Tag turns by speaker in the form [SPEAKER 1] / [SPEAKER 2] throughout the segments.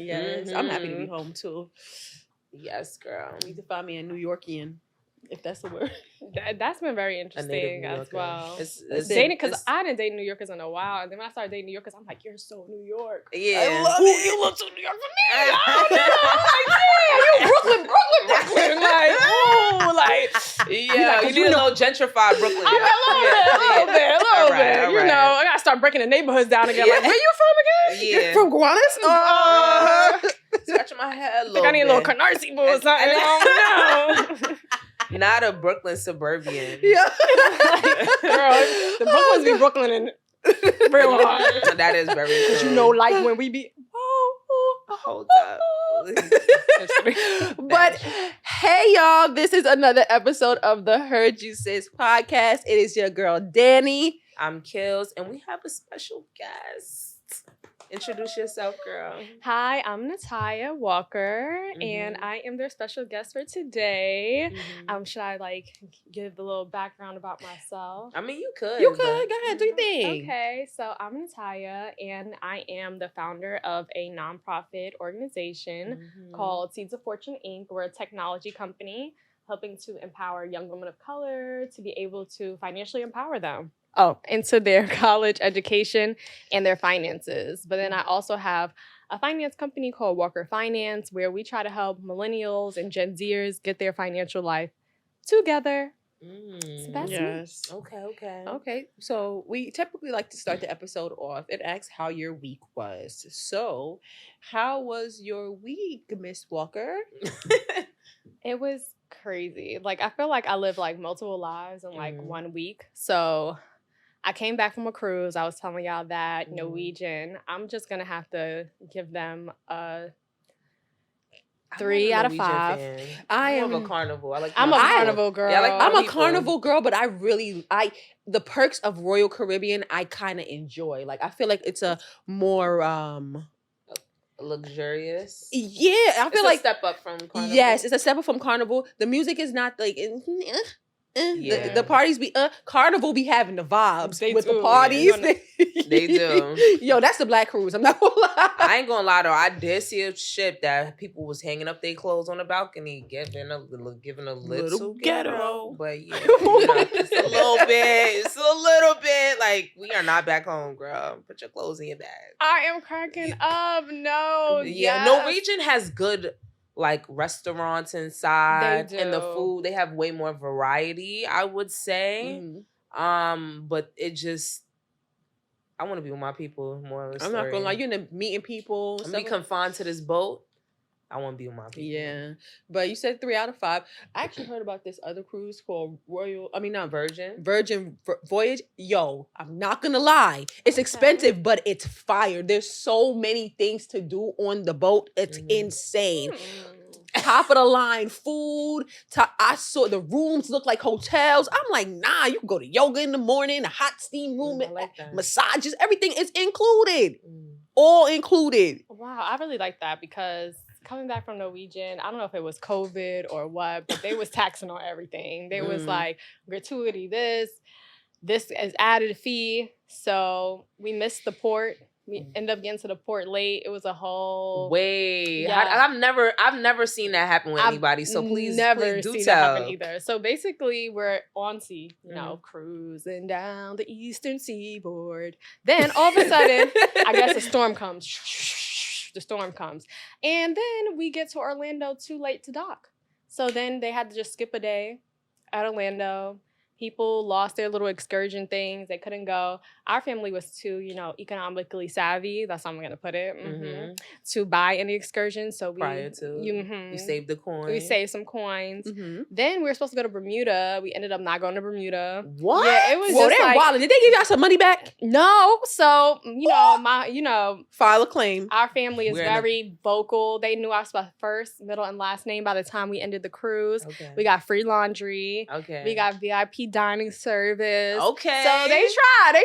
[SPEAKER 1] Yes, I'm happy to be home too.
[SPEAKER 2] Yes, girl.
[SPEAKER 1] I need to find me a New Yorkian, if that's the word.
[SPEAKER 3] That's been very interesting as well. Dating, because I hadn't dated New Yorkers in a while, and then when I started dating New Yorkers, I'm like, you're so New York.
[SPEAKER 2] Yeah,
[SPEAKER 1] I love it.
[SPEAKER 3] You look so New York for me. Oh, no. I'm like, damn, you Brooklyn. Like, oh, like,
[SPEAKER 2] yeah, you need a little gentrified Brooklyn.
[SPEAKER 3] A little bit. You know, I gotta start breaking the neighborhoods down again. Like, where you from again?
[SPEAKER 2] Yeah,
[SPEAKER 1] from Gowanus.
[SPEAKER 2] Scratching my head a little.
[SPEAKER 3] I think I need a little Canarsie boo or something. I don't know.
[SPEAKER 2] Not a Brooklyn suburban.
[SPEAKER 1] Yeah.
[SPEAKER 3] Girl, the Brooklyns be Brooklyn and real hard.
[SPEAKER 2] That is very true.
[SPEAKER 3] But you know, like when we be
[SPEAKER 2] hold up.
[SPEAKER 1] But hey y'all, this is another episode of the Heard You Sis podcast. It is your girl Danny.
[SPEAKER 2] I'm Kills, and we have a special guest. Introduce yourself, girl.
[SPEAKER 3] Hi, I'm Nitiya Walker, and I am their special guest for today. Should I give the little background about myself?
[SPEAKER 2] I mean, you could.
[SPEAKER 1] You could. Go ahead, do your thing.
[SPEAKER 3] Okay, so I'm Nitiya, and I am the founder of a nonprofit organization called Seeds of Fortune, Inc. We're a technology company helping to empower young women of color to be able to financially empower them. Into their college education and their finances. But then I also have a finance company called Walker Finance, where we try to help millennials and Gen Zers get their financial life together. So that's me.
[SPEAKER 1] Okay. So we typically like to start the episode off and ask how your week was. So, how was your week, Miss Walker?
[SPEAKER 3] It was crazy. I feel like I lived multiple lives in 1 week. So I came back from a cruise. I was telling y'all that Norwegian, I'm just going to have to give them a 3 out of 5.
[SPEAKER 2] Fan.
[SPEAKER 1] I
[SPEAKER 2] am
[SPEAKER 1] am
[SPEAKER 2] a carnival.
[SPEAKER 3] I'm a carnival girl.
[SPEAKER 2] Yeah,
[SPEAKER 1] I'm a carnival girl, but the perks of Royal Caribbean, I kind of enjoy. I feel like it's a more
[SPEAKER 2] luxurious.
[SPEAKER 1] Yeah, I feel
[SPEAKER 2] it's a step up from Carnival.
[SPEAKER 1] Yes, it's a step up from Carnival. The music is not the parties be Carnival be having the vibes with the parties.
[SPEAKER 2] They do.
[SPEAKER 1] Yo, that's the Black Cruise. I'm not gonna lie.
[SPEAKER 2] I ain't gonna lie though. I did see a ship that people was hanging up their clothes on the balcony, giving a little ghetto. But yeah, it's a little bit. We are not back home, girl. Put your clothes in your bag.
[SPEAKER 3] I am cracking up. No.
[SPEAKER 2] Yeah, yes. Norwegian has good restaurants inside and the food. They have way more variety, I would say. But it just, I want to be with my people more.
[SPEAKER 1] I'm not gonna lie, you're in meeting people.
[SPEAKER 2] I'm be confined to this boat. I want to be with my people.
[SPEAKER 1] Yeah, but you said 3 out of 5. I actually heard about this other cruise called Virgin Voyage. Yo, I'm not gonna lie, it's expensive, but it's fire. There's so many things to do on the boat. It's insane. Top of the line food. I saw the rooms look like hotels. I'm like, nah, you can go to yoga in the morning, a hot steam room, massages, everything is included. All included.
[SPEAKER 3] Wow, I really like that because coming back from Norwegian, I don't know if it was COVID or what, but they was taxing on everything. They was gratuity this is added fee. So we missed the port. We ended up getting to the port late. It was a whole
[SPEAKER 2] I've never seen that happen with anybody. So please do
[SPEAKER 3] seen
[SPEAKER 2] tell.
[SPEAKER 3] That happen either. So basically, we're on sea, cruising down the eastern seaboard. Then all of a sudden, I guess a storm comes. The storm comes, and then we get to Orlando too late to dock. So then they had to just skip a day at Orlando. People lost their little excursion things. They couldn't go. Our family was too, economically savvy. That's how I'm going to put it. To buy any excursions. So
[SPEAKER 2] you saved the coins.
[SPEAKER 3] We saved some coins. Then we were supposed to go to Bermuda. We ended up not going to Bermuda.
[SPEAKER 1] What?
[SPEAKER 3] Yeah, it was
[SPEAKER 1] they're wild. Did they give y'all some money back?
[SPEAKER 3] No. So,
[SPEAKER 1] file a claim.
[SPEAKER 3] Our family is very vocal. They knew our first, middle, and last name by the time we ended the cruise. Okay. We got free laundry. Okay. We got VIP dining service.
[SPEAKER 2] Okay.
[SPEAKER 3] So they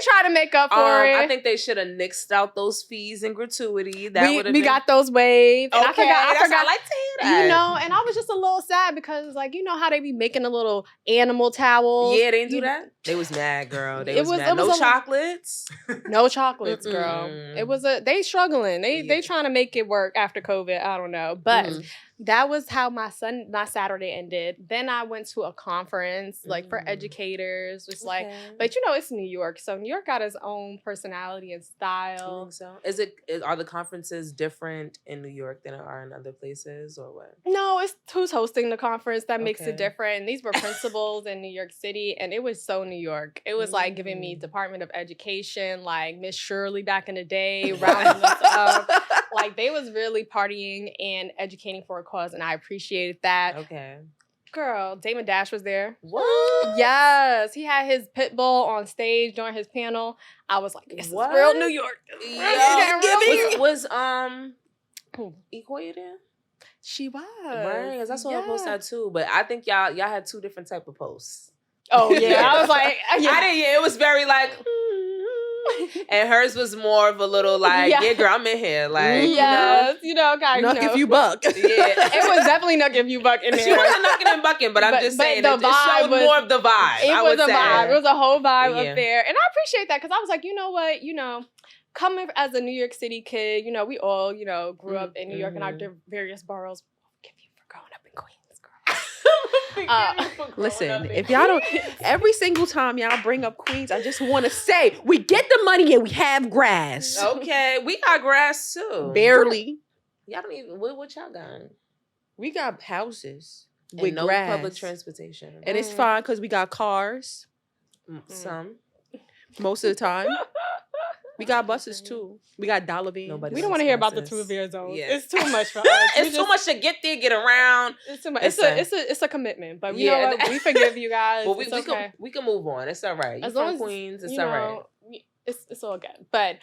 [SPEAKER 3] try to make up for it.
[SPEAKER 2] I think they should have nixed out those fees and gratuity. That would have
[SPEAKER 3] we got those waived. And
[SPEAKER 2] okay,
[SPEAKER 3] I forgot.
[SPEAKER 2] I like to hear that.
[SPEAKER 3] You know, and I was just a little sad because, like, you know how they be making the little animal towels.
[SPEAKER 2] Yeah, they didn't do that. They was mad, girl. They was mad. No chocolates.
[SPEAKER 3] No chocolates, girl. It was they struggling. They trying to make it work after COVID. I don't know, but that was how my Saturday ended. Then I went to a conference like for educators. Just like, but you know, it's New York, so New York got its own personality and style.
[SPEAKER 2] So are the conferences different in New York than it are in other places, or what?
[SPEAKER 3] No, it's who's hosting the conference that makes it different. And these were principals in New York City, and it was so New York. It was like giving me Department of Education, like Miss Shirley back in the day, rounding us up. Like they was really partying and educating for a cause, and I appreciated that.
[SPEAKER 2] Okay.
[SPEAKER 3] Girl, Damon Dash was there.
[SPEAKER 2] What?
[SPEAKER 3] Yes. He had his pit bull on stage during his panel. I was like, this is real New York.
[SPEAKER 2] Was Equator there?
[SPEAKER 3] She was.
[SPEAKER 2] Right, because I saw her post that too. But I think y'all had two different type of posts.
[SPEAKER 3] Oh, yeah. I was like,
[SPEAKER 2] I didn't, it was very like... And hers was more of a little like, yeah, girl, I'm in here. Like,
[SPEAKER 3] you know, guys.
[SPEAKER 1] Nuck if you buck.
[SPEAKER 2] Yeah.
[SPEAKER 3] It was definitely nuck if you buck in there.
[SPEAKER 2] She wasn't knocking and bucking, but I'm just saying it showed more of the vibe.
[SPEAKER 3] It was a vibe. It was a whole vibe up there. And I appreciate that because I was like, you know what? You know, coming as a New York City kid, you know, we all, you know, grew up in New York in our various boroughs. Forgive you for growing up in Queens, girl.
[SPEAKER 1] Listen, if y'all don't, every single time y'all bring up Queens, I just want to say we get the money and we have grass.
[SPEAKER 2] Okay, we got grass too.
[SPEAKER 1] Barely.
[SPEAKER 2] Y'all don't even. What y'all got?
[SPEAKER 1] We got houses
[SPEAKER 2] and
[SPEAKER 1] with
[SPEAKER 2] no
[SPEAKER 1] grass.
[SPEAKER 2] Public transportation,
[SPEAKER 1] and it's fine because we got cars.
[SPEAKER 2] Some,
[SPEAKER 1] most of the time. We got buses too. We got dollar beans.
[SPEAKER 3] We don't want to hear about the two Revere zones. Yeah. It's too much for us.
[SPEAKER 2] It's too much to get there, get around.
[SPEAKER 3] It's too much. It's a commitment. But you know what? We forgive you guys.
[SPEAKER 2] Well,
[SPEAKER 3] we
[SPEAKER 2] can move on. It's all right. As long as Queens, it's all right.
[SPEAKER 3] It's all good. But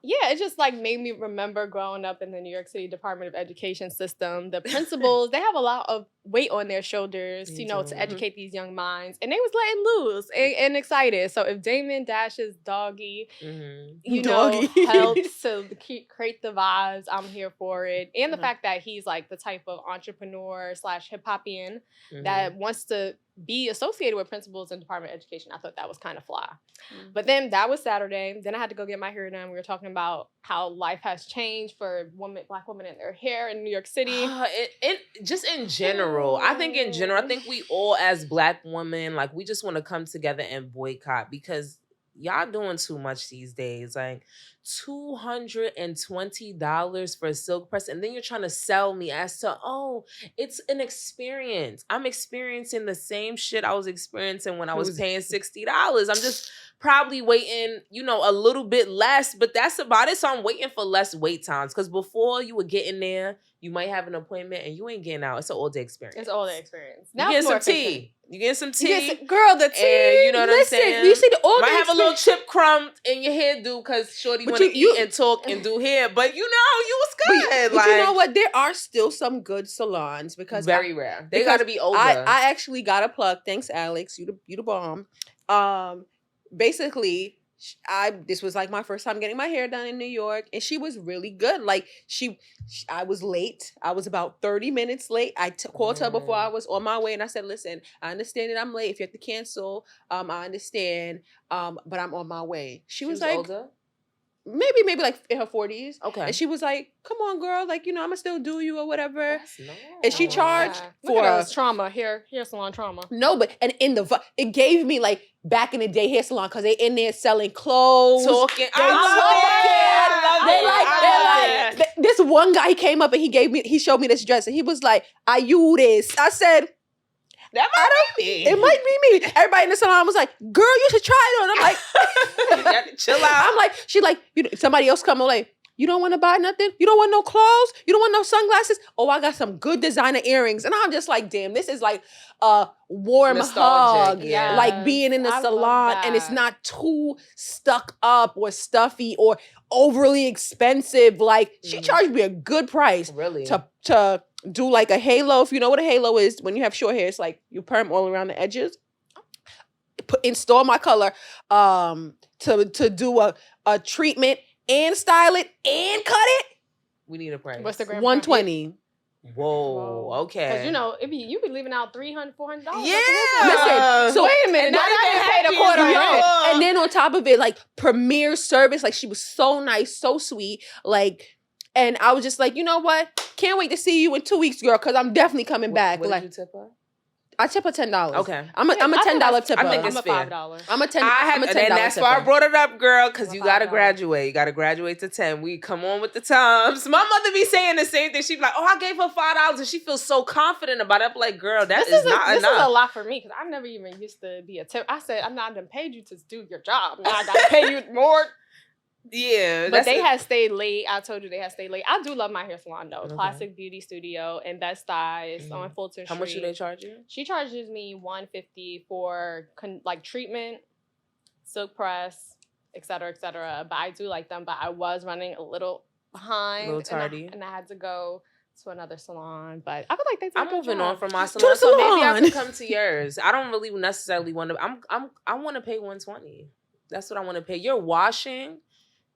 [SPEAKER 3] it just like made me remember growing up in the New York City Department of Education system. The principals, they have a lot of weight on their shoulders, you know, to educate these young minds. And they was letting loose and excited. So if Damon Dash's doggy, you know, helps to create the vibes, I'm here for it. And the fact that he's like the type of entrepreneur / hip-hopian that wants to be associated with principals in Department of Education. I thought that was kind of fly. But then that was Saturday. Then I had to go get my hair done. We were talking about how life has changed for Black women in their hair in New York City.
[SPEAKER 2] Just in general. I think in general, I think we all as Black women, like we just want to come together and boycott because y'all doing too much these days. Like $220 for a silk press, and then you're trying to sell me as to, oh, it's an experience. I'm experiencing the same shit I was experiencing when I was paying $60. I'm just probably waiting, you know, a little bit less, but that's about it. So I'm waiting for less wait times because before you would get in there, you might have an appointment and you ain't getting out. It's an all-day experience.
[SPEAKER 3] It's an all-day experience.
[SPEAKER 2] Now you get some tea. You get some tea.
[SPEAKER 3] Girl, the tea.
[SPEAKER 2] And you know what I'm saying?
[SPEAKER 1] You see the all-day
[SPEAKER 2] might have a little chip crumb in your hairdo because shorty want to eat and talk and do hair. But you know, you was good.
[SPEAKER 1] But you know what? There are still some good salons because
[SPEAKER 2] very rare. They got to be older.
[SPEAKER 1] I actually got a plug. Thanks, Alex. You the bomb. Basically, this was like my first time getting my hair done in New York, and she was really good. Like I was late. I was about 30 minutes late. I called her before I was on my way, and I said, "Listen, I understand that I'm late. If you have to cancel, I understand. But I'm on my way." She was like,
[SPEAKER 2] older?
[SPEAKER 1] Maybe like in her 40s.
[SPEAKER 2] Okay.
[SPEAKER 1] And she was like, "Come on, girl. Like, you know, I'ma still do you or whatever."
[SPEAKER 2] That's nice.
[SPEAKER 1] And she charged for
[SPEAKER 3] trauma hair salon trauma.
[SPEAKER 1] No, but and it gave me like back in the day hair salon because they in there selling clothes,
[SPEAKER 2] talking.
[SPEAKER 1] This one guy came up and he showed me this dress and he was like, "I use this." I said,
[SPEAKER 2] that might be me.
[SPEAKER 1] It might be me. Everybody in the salon was like, "Girl, you should try it on." I'm like,
[SPEAKER 2] chill out.
[SPEAKER 1] I'm like, she like, somebody else come like, "You don't want to buy nothing? You don't want no clothes? You don't want no sunglasses? Oh, I got some good designer earrings." And I'm just like, damn, this is like a warm hug.
[SPEAKER 2] Yes.
[SPEAKER 1] Like being in the salon and it's not too stuck up or stuffy or overly expensive. Like she charged me a good price.
[SPEAKER 2] Really?
[SPEAKER 1] To do like a halo. If you know what a halo is, when you have short hair, it's like you perm all around the edges. install my color, to do a treatment and style it and cut it.
[SPEAKER 2] We need a price.
[SPEAKER 3] What's the grand
[SPEAKER 1] $120.
[SPEAKER 2] Whoa. Okay.
[SPEAKER 3] Because you be leaving out $300, $400.
[SPEAKER 2] Yeah.
[SPEAKER 1] Listen, so
[SPEAKER 3] wait a minute. Now I didn't pay the quarter.
[SPEAKER 1] Yo, and then on top of it, like premier service, like she was so nice, so sweet, like. And I was just like, you know what? Can't wait to see you in 2 weeks, girl, because I'm definitely coming back.
[SPEAKER 2] What
[SPEAKER 1] like,
[SPEAKER 2] did you tip her?
[SPEAKER 1] I tip her $10.
[SPEAKER 2] Okay.
[SPEAKER 1] I'm a $10 tipper.
[SPEAKER 2] I think
[SPEAKER 3] I'm a
[SPEAKER 2] fair.
[SPEAKER 3] $5.
[SPEAKER 1] I'm a $10.
[SPEAKER 2] And that's why I brought it up, girl, because you gotta
[SPEAKER 3] $5.
[SPEAKER 2] graduate. You gotta graduate to 10. We come on with the times. My mother be saying the same thing. She be like, "Oh, I gave her $5," and she feels so confident about it. I'm like, girl, this is not enough.
[SPEAKER 3] This is a lot for me because I never even used to be a tip. I said I'm not gonna pay you to do your job. Now I gotta pay you more.
[SPEAKER 2] Yeah,
[SPEAKER 3] But they had stayed late. I told you they had stayed late. I do love my hair salon though. Classic Beauty Studio and Best Styes on Fulton Street.
[SPEAKER 2] How much do they charge you?
[SPEAKER 3] She charges me $150 for like treatment, silk press, etc., etc. But I do like them. But I was running a little behind,
[SPEAKER 2] A little tardy,
[SPEAKER 3] and I had to go to another salon. But I feel like they.
[SPEAKER 2] I'm moving on from my
[SPEAKER 1] To
[SPEAKER 2] salon,
[SPEAKER 1] the
[SPEAKER 2] so maybe I
[SPEAKER 1] salon.
[SPEAKER 2] can come to yours. I don't really necessarily want to. I want to pay $120. That's what I want to pay. You're washing.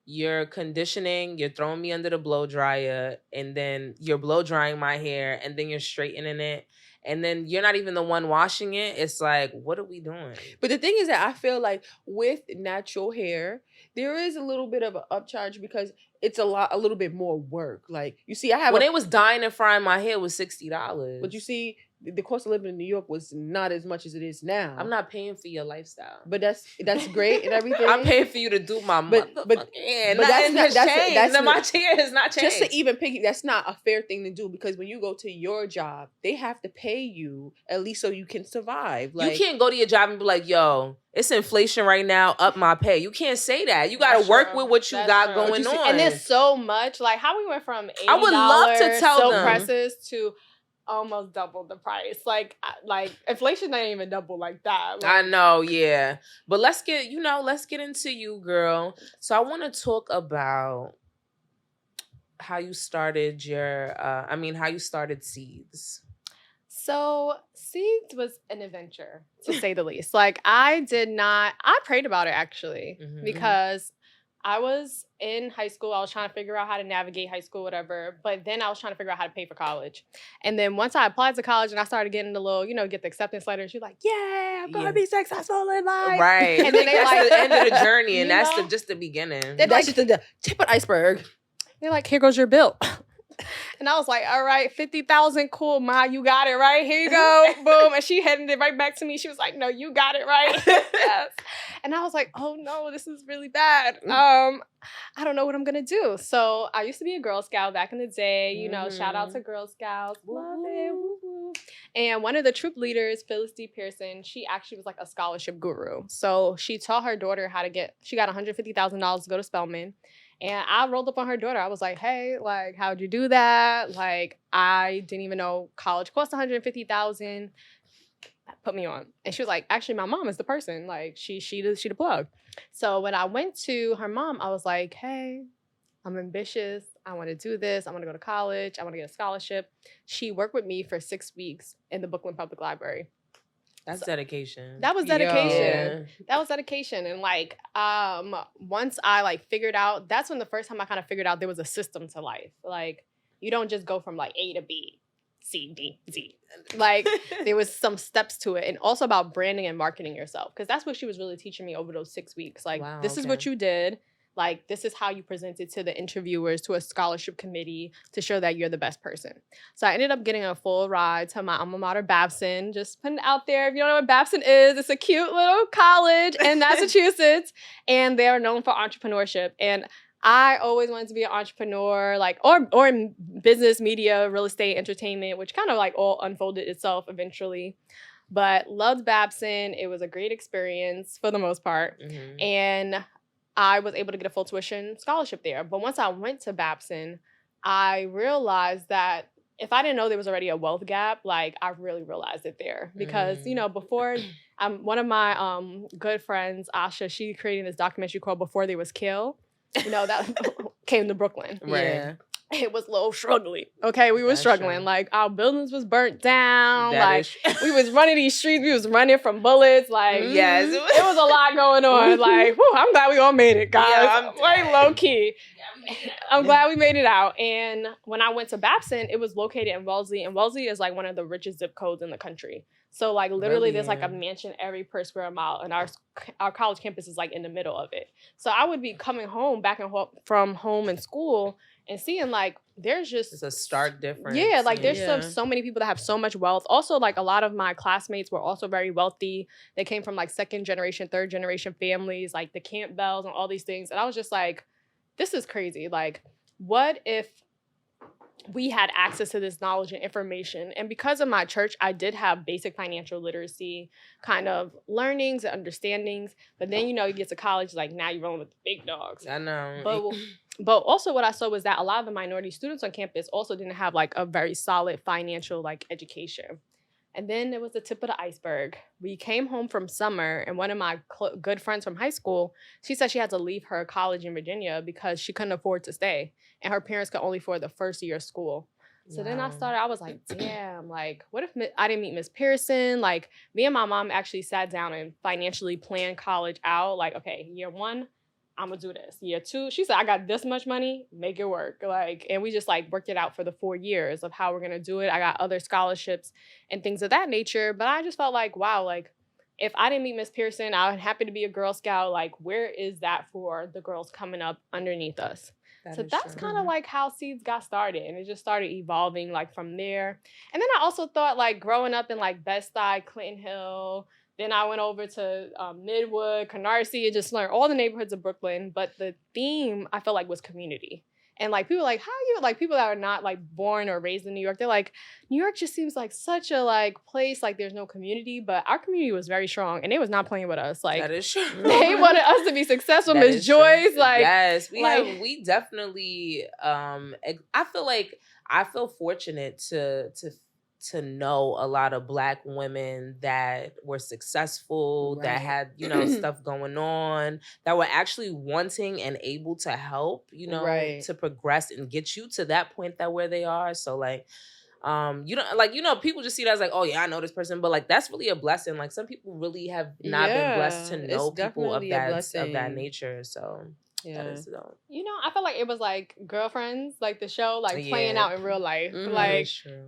[SPEAKER 2] You're conditioning, you're throwing me under the blow dryer, and then you're blow drying my hair, and then you're straightening it, and then you're not even the one washing it. It's like, what are we doing?
[SPEAKER 1] But the thing is that I feel like with natural hair, there is a little bit of an upcharge because it's a little bit more work. Like, you see, I have
[SPEAKER 2] when they was dyeing and frying my hair, it was $60.
[SPEAKER 1] but you see, the cost of living in New York was not as much as it is now.
[SPEAKER 2] I'm not paying for your lifestyle.
[SPEAKER 1] But that's great and everything.
[SPEAKER 2] I'm paying for you to do my
[SPEAKER 1] but
[SPEAKER 2] nothing has changed.
[SPEAKER 1] that's
[SPEAKER 2] My chair has not changed.
[SPEAKER 1] Just to even that's not a fair thing to do because when you go to your job, they have to pay you at least so you can survive. Like,
[SPEAKER 2] you can't go to your job and be like, yo, it's inflation right now, up my pay. You can't say that. You got to work with what you got going on.
[SPEAKER 3] And there's so much. Like, how we went from $80
[SPEAKER 2] I would love to tell
[SPEAKER 3] silk
[SPEAKER 2] them.
[SPEAKER 3] presses to almost double the price. Like inflation ain't even double like that. Like,
[SPEAKER 2] I know, yeah. But let's get into you, girl. So I want to talk about how you started how you started Seeds.
[SPEAKER 3] So Seeds was an adventure, to say the least. Like, I prayed about it actually, because I was in high school. I was trying to figure out how to navigate high school, whatever. But then I was trying to figure out how to pay for college. And then once I applied to college and I started getting the little, get the acceptance letter, she's like, yeah, I'm going to be successful in life.
[SPEAKER 2] Right.
[SPEAKER 3] And then
[SPEAKER 2] that's the end of the journey, and that's
[SPEAKER 3] know?
[SPEAKER 2] just the beginning.
[SPEAKER 1] that's just the tip of the iceberg.
[SPEAKER 3] They're like, here goes your bill. And I was like, all right, 50,000, cool, Ma, you got it right. Here you go, boom. And she handed it right back to me. She was like, no, you got it right. Yes. And I was like, oh no, this is really bad. I don't know what I'm gonna do. So I used to be a Girl Scout back in the day. Shout out to Girl Scouts, love it. Woo-hoo. And one of the troop leaders, Phyllis D. Pearson, she actually was like a scholarship guru. So she taught her daughter she got $150,000 to go to Spelman. And I rolled up on her daughter. I was like, hey, like, how'd you do that? Like, I didn't even know college cost $150,000. Put me on. And she was like, actually, my mom is the person. Like, she the plug. So when I went to her mom, I was like, hey, I'm ambitious. I want to do this. I want to go to college. I want to get a scholarship. She worked with me for 6 weeks in the Brooklyn Public Library.
[SPEAKER 2] That's dedication.
[SPEAKER 3] That was dedication.
[SPEAKER 2] Yeah.
[SPEAKER 3] That was dedication. And like, once I figured out, that's when the first time I kind of figured out there was a system to life. Like, you don't just go from like A to B, C, D, Z. Like, there was some steps to it. And also about branding and marketing yourself. Because that's what she was really teaching me over those 6 weeks. Like,
[SPEAKER 2] wow,
[SPEAKER 3] this is what you did. Like, this is how you present it to the interviewers, to a scholarship committee to show that you're the best person. So I ended up getting a full ride to my alma mater, Babson. Just putting it out there. If you don't know what Babson is, it's a cute little college in Massachusetts. And they are known for entrepreneurship. And I always wanted to be an entrepreneur, or in business, media, real estate, entertainment, which kind of all unfolded itself eventually. But loved Babson. It was a great experience for the most part. Mm-hmm. And I was able to get a full tuition scholarship there. But once I went to Babson, I realized that if I didn't know there was already a wealth gap, I really realized it there. Because, before, one of my good friends, Asha, she created this documentary called Before There Was Kill. That came to Brooklyn.
[SPEAKER 2] Right.
[SPEAKER 3] it was a little struggling. Okay, we were
[SPEAKER 2] That's
[SPEAKER 3] struggling.
[SPEAKER 2] true.
[SPEAKER 3] Like our buildings was burnt down.
[SPEAKER 2] That
[SPEAKER 3] like
[SPEAKER 2] is-
[SPEAKER 3] we was running these streets. We was running from bullets. Like
[SPEAKER 2] Yes,
[SPEAKER 3] it was a lot going on. Like, whew, I'm glad we all made it, guys.
[SPEAKER 2] Yeah, I'm
[SPEAKER 3] like
[SPEAKER 2] dead.
[SPEAKER 3] low key. I'm glad we made it out. And when I went to Babson, it was located in Wellesley, and Wellesley is like one of the richest zip codes in the country. So like literally,
[SPEAKER 2] Really?
[SPEAKER 3] there's like a mansion every per square mile, and our college campus is like in the middle of it. So I would be coming home from home and school and seeing like there's just
[SPEAKER 2] It's a stark difference.
[SPEAKER 3] yeah, like there's
[SPEAKER 1] Yeah.
[SPEAKER 3] so many people that have so much wealth. Also, like a lot of my classmates were also very wealthy. They came from like second generation, third generation families, like the Campbells and all these things. And I was just like, this is crazy. Like, what if we had access to this knowledge and information? And because of my church, I did have basic financial literacy kind of learnings and understandings. But then, you know, you get to college, like now you're rolling with the big dogs.
[SPEAKER 2] I know.
[SPEAKER 3] But also what I saw was that a lot of the minority students on campus also didn't have like a very solid financial like education. And then it was the tip of the iceberg. We came home from summer, and one of my good friends from high school, she said she had to leave her college in Virginia because she couldn't afford to stay, and her parents could only afford the first year of school. So then I was like, damn, like, what if I didn't meet Miss Pearson? Like, me and my mom actually sat down and financially planned college out. Like, okay, year 1, I'm gonna do this. Year 2, she said, I got this much money, make it work. Like, and we just like worked it out for the 4 years of how we're gonna do it. I got other scholarships and things of that nature. But I just felt like, wow, like if I didn't meet Miss Pearson, I would happy to be a Girl Scout. Like, where is that for the girls coming up underneath us? So that's kind of like how Seeds got started. And it just started evolving like from there. And then I also thought like growing up in like Bed-Stuy, Clinton Hill, then I went over to Midwood, Canarsie, and just learned all the neighborhoods of Brooklyn. But the theme, I felt like, was community. And like people like, how you like people that are not like born or raised in New York, they're like, New York just seems like such a like place, like there's no community. But our community was very strong, and they was not playing with us. Like
[SPEAKER 2] that is true.
[SPEAKER 3] they wanted us to be successful.
[SPEAKER 2] That
[SPEAKER 3] Miss
[SPEAKER 2] is
[SPEAKER 3] Joyce,
[SPEAKER 2] true.
[SPEAKER 3] like
[SPEAKER 2] yes,
[SPEAKER 3] like-
[SPEAKER 2] we definitely. I feel fortunate to know a lot of Black women that were successful, that had, you know, stuff going on, that were actually wanting and able to help, you know, to progress and get you to that point that where they are. So like, you know, like, you know, people just see that as like, oh yeah, I know this person, but like that's really a blessing. Like some people really have not been blessed to know people of that nature. So that is dope.
[SPEAKER 3] You know, I felt like it was like Girlfriends, like the show, like playing out in real life, like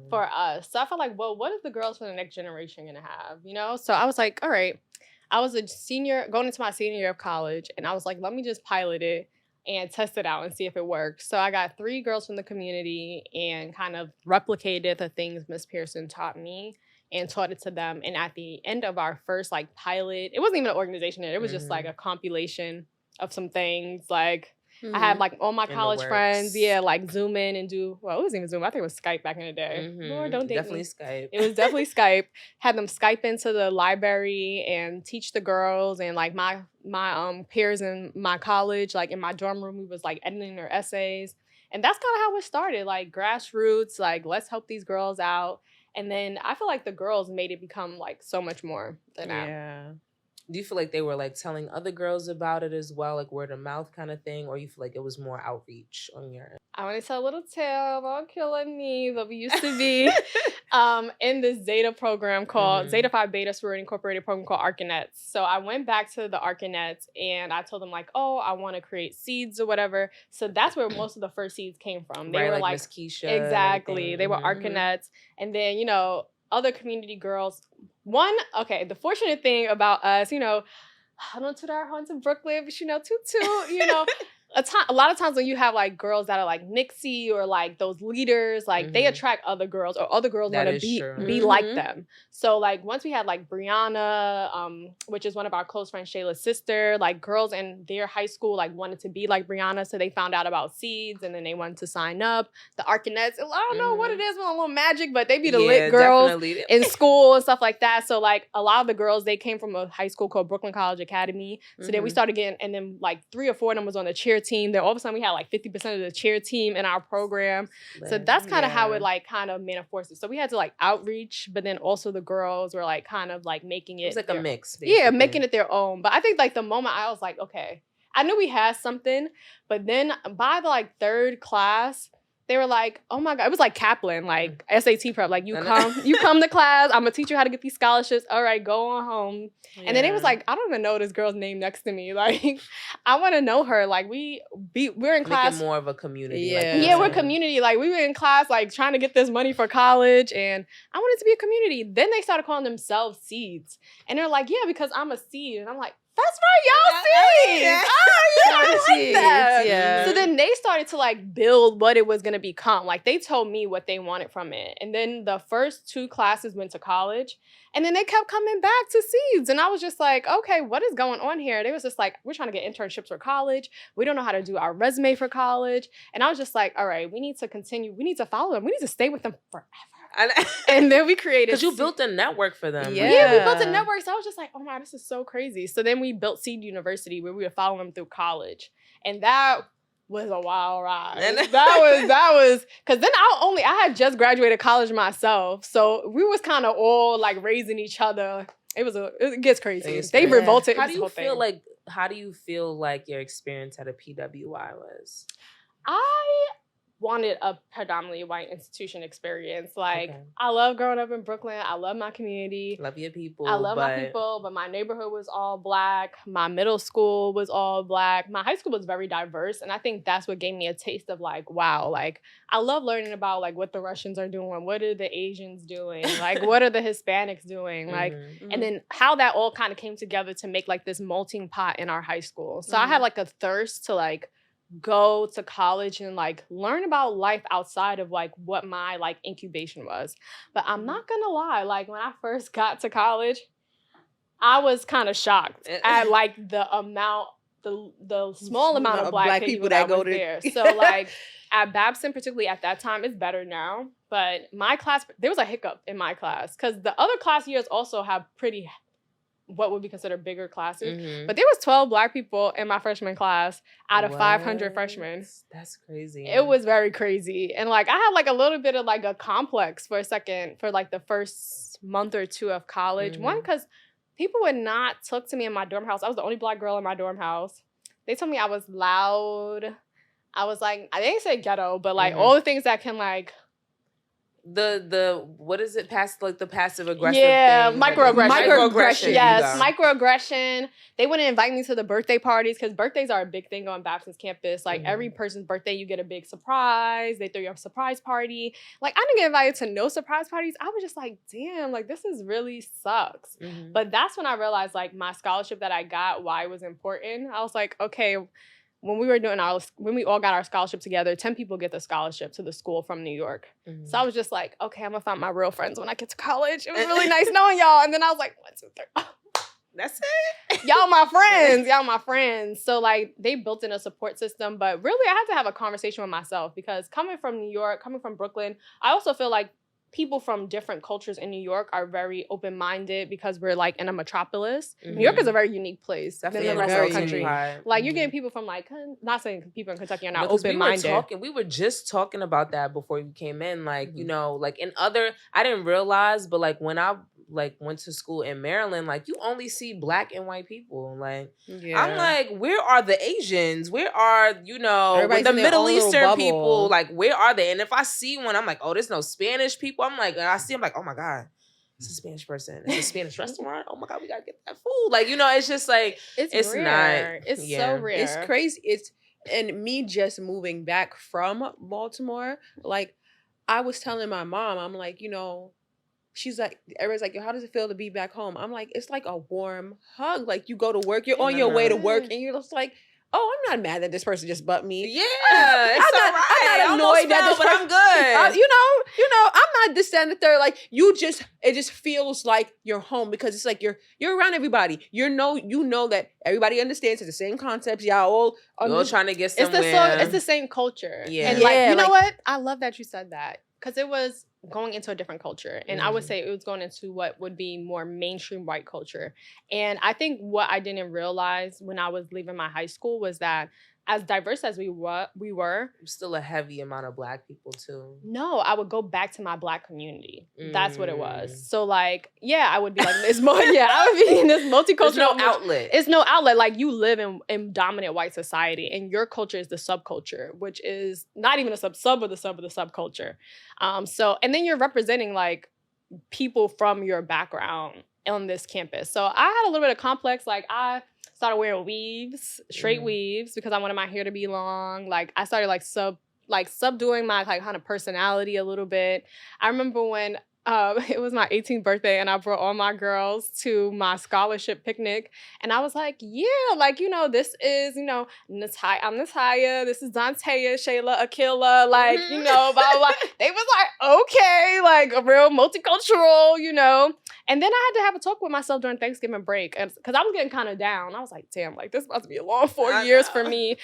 [SPEAKER 3] for us. So I felt like, well, what is the girls for the next generation gonna have? You know? So I was like, all right. I was a senior, going into my senior year of college, and I was like, let me just pilot it and test it out and see if it works. So I got 3 girls from the community and kind of replicated the things Miss Pearson taught me and taught it to them. And at the end of our first like pilot, it wasn't even an organization yet. It was just like a compilation of some things. Like I had like all my college friends, like Zoom in and do, well, it wasn't even Zoom. I think it was Skype back in the day. Lord, don't date
[SPEAKER 2] definitely
[SPEAKER 3] me.
[SPEAKER 2] Skype.
[SPEAKER 3] It was definitely Skype. Had them Skype into the library and teach the girls, and like my peers in my college, like in my dorm room, we was like editing their essays. And that's kind of how it started, like grassroots, like let's help these girls out. And then I feel like the girls made it become like so much more than that.
[SPEAKER 1] Yeah.
[SPEAKER 2] Do you feel like they were like telling other girls about it as well, like word of mouth kind of thing, or you feel like it was more outreach on your end?
[SPEAKER 3] I want to tell a little tale about killing me, but we used to be in this Zeta program called Zeta Phi Beta Sorority Incorporated program called Arcanettes. So I went back to the Arcanettes and I told them like, oh, I want to create seeds or whatever. So that's where most of the first seeds came from. They were like
[SPEAKER 2] Miss Keisha.
[SPEAKER 3] Exactly. They were Arcanettes. And then, you know, other community girls. The fortunate thing about us, you know, I don't toot our horns in Brooklyn, but you know, toot, you know, a lot of times when you have like girls that are like mixy or like those leaders, like they attract other girls, or other girls want to be like them. So like once we had like Brianna, which is one of our close friends, Shayla's sister, like girls in their high school like wanted to be like Brianna, so they found out about Seeds and then they wanted to sign up. The Arcanettes, I don't know what it is with a little magic, but they be the lit girls in school and stuff like that. So like a lot of the girls, they came from a high school called Brooklyn College Academy. So then we started getting, and then like 3 or 4 of them was on the cheer team. Then all of a sudden we had like 50% of the cheer team in our program. So that's kind of how it like kind of manifested. So we had to like outreach, but then also the girls were like kind of like making it.
[SPEAKER 2] It was like a mix. Basically.
[SPEAKER 3] Yeah, making it their own. But I think like the moment I was like, okay, I knew we had something, but then by the like 3rd class, they were like, oh my God, it was like Kaplan, like SAT prep. Like you come to class, I'm gonna teach you how to get these scholarships. All right, go on home. Yeah. And then it was like, I don't even know this girl's name next to me. Like, I want to know her. Like we're in class.
[SPEAKER 2] Making more of a community.
[SPEAKER 1] Yeah.
[SPEAKER 3] Yeah, we're community. Like we were in class, like trying to get this money for college, and I wanted to be a community. Then they started calling themselves seeds. And they're like, yeah, because I'm a seed. And I'm like, that's right, y'all seeds.
[SPEAKER 2] Yeah.
[SPEAKER 3] I like that.
[SPEAKER 1] Yeah.
[SPEAKER 3] So then they started to like build what it was going to become. Like they told me what they wanted from it. And then the first 2 classes went to college. And then they kept coming back to seeds. And I was just like, okay, what is going on here? They was just like, we're trying to get internships for college. We don't know how to do our resume for college. And I was just like, all right, we need to continue. We need to follow them. We need to stay with them forever. And then we created...
[SPEAKER 2] Because you built a network for them.
[SPEAKER 3] Yeah, we built a network. So I was just like, oh my, this is so crazy. So then we built Seed University where we would follow them through college. And that was a wild ride. that was, because then I had just graduated college myself. So we was kind of all like raising each other. It gets crazy. They revolted.
[SPEAKER 2] How do you feel like your experience at a PWI was?
[SPEAKER 3] I wanted a predominantly white institution experience. Like, I love growing up in Brooklyn. I love my community.
[SPEAKER 2] Love your people.
[SPEAKER 3] I love my people, but my neighborhood was all Black. My middle school was all Black. My high school was very diverse, and I think that's what gave me a taste of like, wow, like, I love learning about like what the Russians are doing, what are the Asians doing, like what are the Hispanics doing, like, and then how that all kind of came together to make like this melting pot in our high school. So I had like a thirst to like go to college and like learn about life outside of like what my like incubation was. But I'm not gonna lie, like when I first got to college, I was kind of shocked at like the amount, the small amount of Black people that go there. So like at Babson, particularly at that time, it's better now. But my class, there was a hiccup in my class because the other class years also have pretty what would be considered bigger classes. But there was 12 Black people in my freshman class out of 500 freshmen.
[SPEAKER 2] That's crazy.
[SPEAKER 3] It was very crazy. And like I had like a little bit of like a complex for like the first month or 2 of college. One, because people would not talk to me in my dorm house. I was the only Black girl in my dorm house. They told me I was loud. I was like, I didn't say ghetto, but like all the things that can like
[SPEAKER 2] the what is it past like the passive aggressive thing?
[SPEAKER 3] Microaggression. Yes, microaggression. They wouldn't invite me to the birthday parties because birthdays are a big thing on Babson's campus. Like every person's birthday, you get a big surprise. They throw you a surprise party. Like I didn't get invited to no surprise parties. I was just like, damn, like this is really sucks. But that's when I realized like my scholarship that I got, why it was important. I was like, okay, when we all got our scholarship together, 10 people get the scholarship to the school from New York. So I was just like, okay, I'm gonna find my real friends when I get to college. It was really nice knowing y'all. And then I was like, 1, 2, 3.
[SPEAKER 2] That's it.
[SPEAKER 3] Y'all my friends. So like they built in a support system, but really I had to have a conversation with myself because coming from New York, coming from Brooklyn, I also feel like people from different cultures in New York are very open-minded because we're like in a metropolis. New York is a very unique place than the rest of the country. Like you're getting people from like, not saying people in Kentucky are not open-minded.
[SPEAKER 2] We were just talking about that before you came in. Like, you know, like I didn't realize, but like when I like went to school in Maryland, like you only see Black and white people. Like I'm like, where are the Asians? Where are, you know, the Middle Eastern people? Like where are they? And if I see one, I'm like, oh, there's no Spanish people. I'm like, I see I'm like, oh my God, it's a Spanish person. It's a Spanish restaurant. Oh my God, we gotta get that food. Like, you know, it's just like it's
[SPEAKER 3] rare.
[SPEAKER 2] not.
[SPEAKER 3] It's so rare.
[SPEAKER 1] It's crazy. And me just moving back from Baltimore, like I was telling my mom, I'm like, you know, she's like, everybody's like, yo, how does it feel to be back home? I'm like, it's like a warm hug. Like you go to work, you're on your way to work, and you're just like, oh, I'm not mad that this person just butt me.
[SPEAKER 2] Yeah, I'm
[SPEAKER 1] not annoyed that this person,
[SPEAKER 2] I'm good.
[SPEAKER 1] You know, I'm not this, that, and the third. Like it just feels like you're home because it's like you're around everybody. You know that everybody understands it's the same concepts. Y'all all
[SPEAKER 2] trying to get somewhere.
[SPEAKER 3] It's the same culture.
[SPEAKER 2] Yeah,
[SPEAKER 3] and like you know what? I love that you said that because it was going into a different culture. And I would say it was going into what would be more mainstream white culture. And I think what I didn't realize when I was leaving my high school was that as diverse as we were,
[SPEAKER 2] Still a heavy amount of Black people too.
[SPEAKER 3] no, I would go back to my Black community. That's what it was. So like, yeah, I would be like this I would be in this multicultural.
[SPEAKER 2] There's no outlet.
[SPEAKER 3] It's no outlet. Like you live in dominant white society, and your culture is the subculture, which is not even a sub of the subculture. So and then you're representing like people from your background on this campus. So I had a little bit of complex. Like I started wearing weaves, straight weaves, because I wanted my hair to be long. Like I started subduing my like kind of personality a little bit. I remember when it was my 18th birthday and I brought all my girls to my scholarship picnic. And I was like, yeah, like, you know, this is, you know, Nitiya, I'm Nitiya, this is Dantea, Shayla, Akila, like, you know, blah, blah, blah. They was like, okay, like a real multicultural, you know. And then I had to have a talk with myself during Thanksgiving break because I was getting kind of down. I was like, damn, like this must be a long 4 years for me.